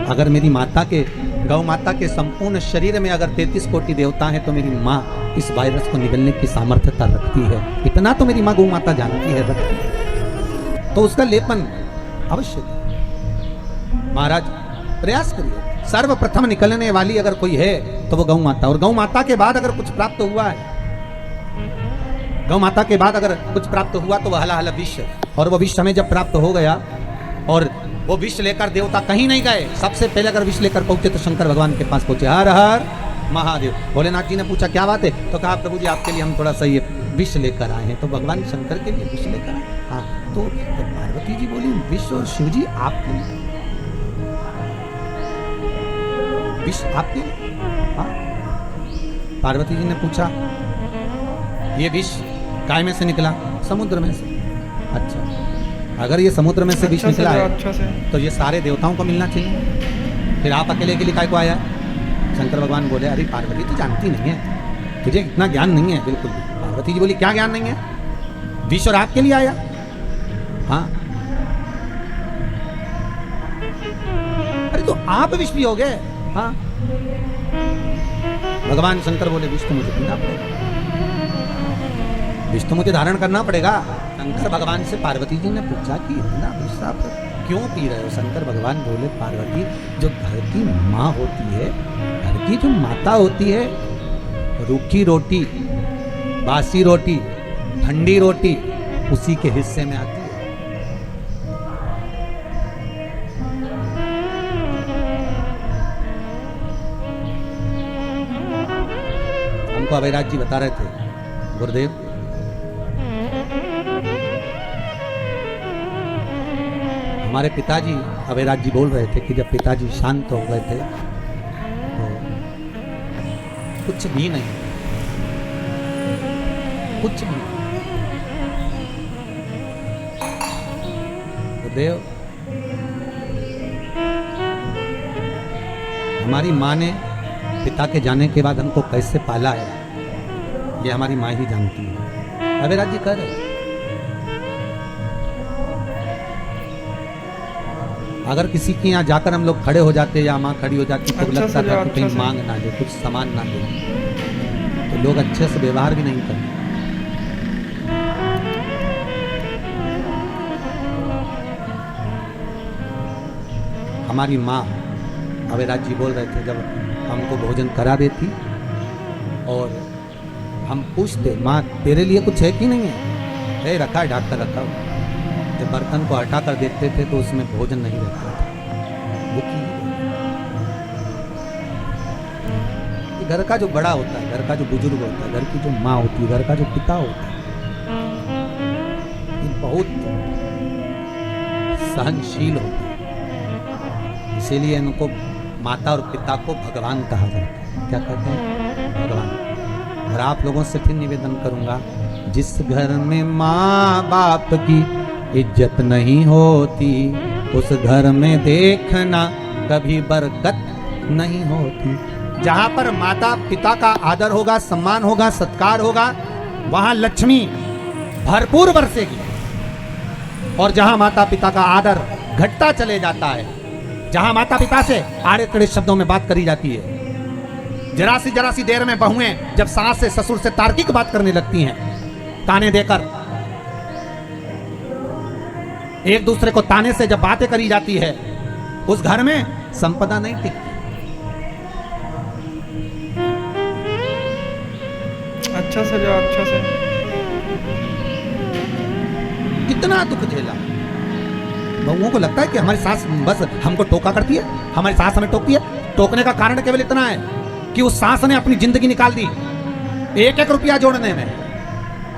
अगर मेरी माता के, गौ माता के संपूर्ण शरीर में अगर 33 कोटि देवता हैं तो मेरी माँ इस वायरस को निगलने की सामर्थ्यता रखती है। इतना तो मेरी माँ गौ माता जानती है, रखती है, तो उसका लेपन अवश्य। महाराज प्रयास करिए, सर्वप्रथम निकलने वाली अगर कोई है तो वो गौ माता, और गौ माता के बाद अगर कुछ प्राप्त हुआ है, गौ माता के बाद अगर कुछ प्राप्त हुआ तो वह हला विष, और वो विष हमें जब प्राप्त हो गया और वो विष लेकर देवता कहीं नहीं गए, सबसे पहले अगर विष लेकर पहुंचे तो शंकर भगवान के पास पहुंचे। हर हर महादेव। भोलेनाथ जी ने पूछा क्या बात है, तो कहा प्रभु जी आपके लिए हम थोड़ा सा ये विष लेकर आए हैं। तो भगवान शंकर के लिए विष लेकर आए। हाँ, तो पार्वती जी बोली विष, और शिव जी आपके लिए विष, आपके लिए। हाँ, पार्वती जी ने पूछा ये विष गाय में से निकला, समुद्र में से। अच्छा, अगर ये समुद्र में से विष निकला है तो ये सारे देवताओं को मिलना चाहिए, फिर आप अकेले के लिए काय को आया? शंकर भगवान बोले अरे पार्वती तो जानती नहीं है, तुझे इतना ज्ञान नहीं है बिल्कुल भी। पार्वती जी बोली क्या ज्ञान नहीं है, विष और आपके लिए आया। हाँ, अरे तो आप विष पियोगे। हाँ, भगवान शंकर बोले विष तो मुझे पीना पड़ेगा, विष तो मुझे धारण करना पड़ेगा। शंकर भगवान से पार्वती जी ने पूछा कि इतना विष आप क्यों पी रहे हो। शंकर भगवान बोले पार्वती, जो घर की माँ होती है, घर की जो माता होती है, रूखी रोटी, बासी रोटी, ठंडी रोटी उसी के हिस्से में आती है। हमको अभयराज जी बता रहे थे, गुरुदेव हमारे पिताजी, अभयराज जी बोल रहे थे कि जब पिताजी शांत हो गए थे तो कुछ भी नहीं, कुछ भी। गुरुदेव हमारी माँ ने पिता के जाने के बाद हमको कैसे पाला है, ये हमारी माँ ही जानती है। अभयराज जी कह रहे अगर किसी के यहाँ जाकर हम लोग खड़े हो जाते या माँ खड़ी हो जाती तो अच्छा लगता से था जाओ, कि अच्छा कहीं से। मांग ना दे, कुछ सामान ना दे, तो लोग अच्छे से व्यवहार भी नहीं करते। हमारी माँ, अभयराज जी बोल रहे थे, जब हमको भोजन करा देती और हम पूछते माँ तेरे लिए कुछ है कि नहीं है, रखा है ढाक कर रखा हो। जब बर्तन को हटा कर देखते थे तो उसमें भोजन नहीं रहता था, वो की घर का जो बड़ा होता है, घर का जो बुजुर्ग होता है, घर की जो माँ होती है, घर का जो पिता होता है, ये बहुत सहनशील होता है। इसीलिए इनको माता और पिता को भगवान कहा जाता है। क्या कहते हैं? भगवान। और आप लोगों से फिर निवेदन करूंगा, जिस घर में माँ बाप की इज्जत नहीं होती उस घर में देखना कभी बरकत नहीं होती। जहां पर माता पिता का आदर होगा, सम्मान होगा, सत्कार होगा, वहां लक्ष्मी भरपूर बरसेगी। और जहां माता पिता का आदर घटता चले जाता है, जहां माता पिता से आड़े टेढ़े शब्दों में बात करी जाती है, जरा सी देर में बहुएं जब सास से ससुर से तार्किक बात करने लगती हैं, ताने देकर एक दूसरे को ताने से जब बातें करी जाती है, उस घर में संपदा नहीं टिकती। अच्छा से जाओ, अच्छा से। कितना दुख झेला। बहुओं को लगता है कि हमारी सास बस हमको टोका करती है, हमारी सास हमें टोकती है। टोकने का कारण केवल इतना है कि उस सास ने अपनी जिंदगी निकाल दी एक एक रुपया जोड़ने में।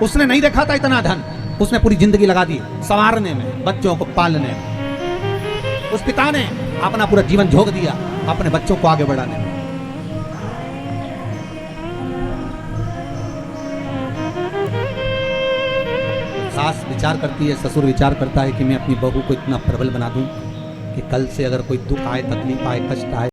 उसने नहीं देखा था इतना धन, उसने पूरी जिंदगी लगा दी संवारने में, बच्चों को पालने में। उस पिता ने अपना पूरा जीवन झोंक दिया अपने बच्चों को आगे बढ़ाने में। सास विचार करती है, ससुर विचार करता है कि मैं अपनी बहू को इतना प्रबल बना दूं कि कल से अगर कोई दुख आए, तकलीफ आए, कष्ट आए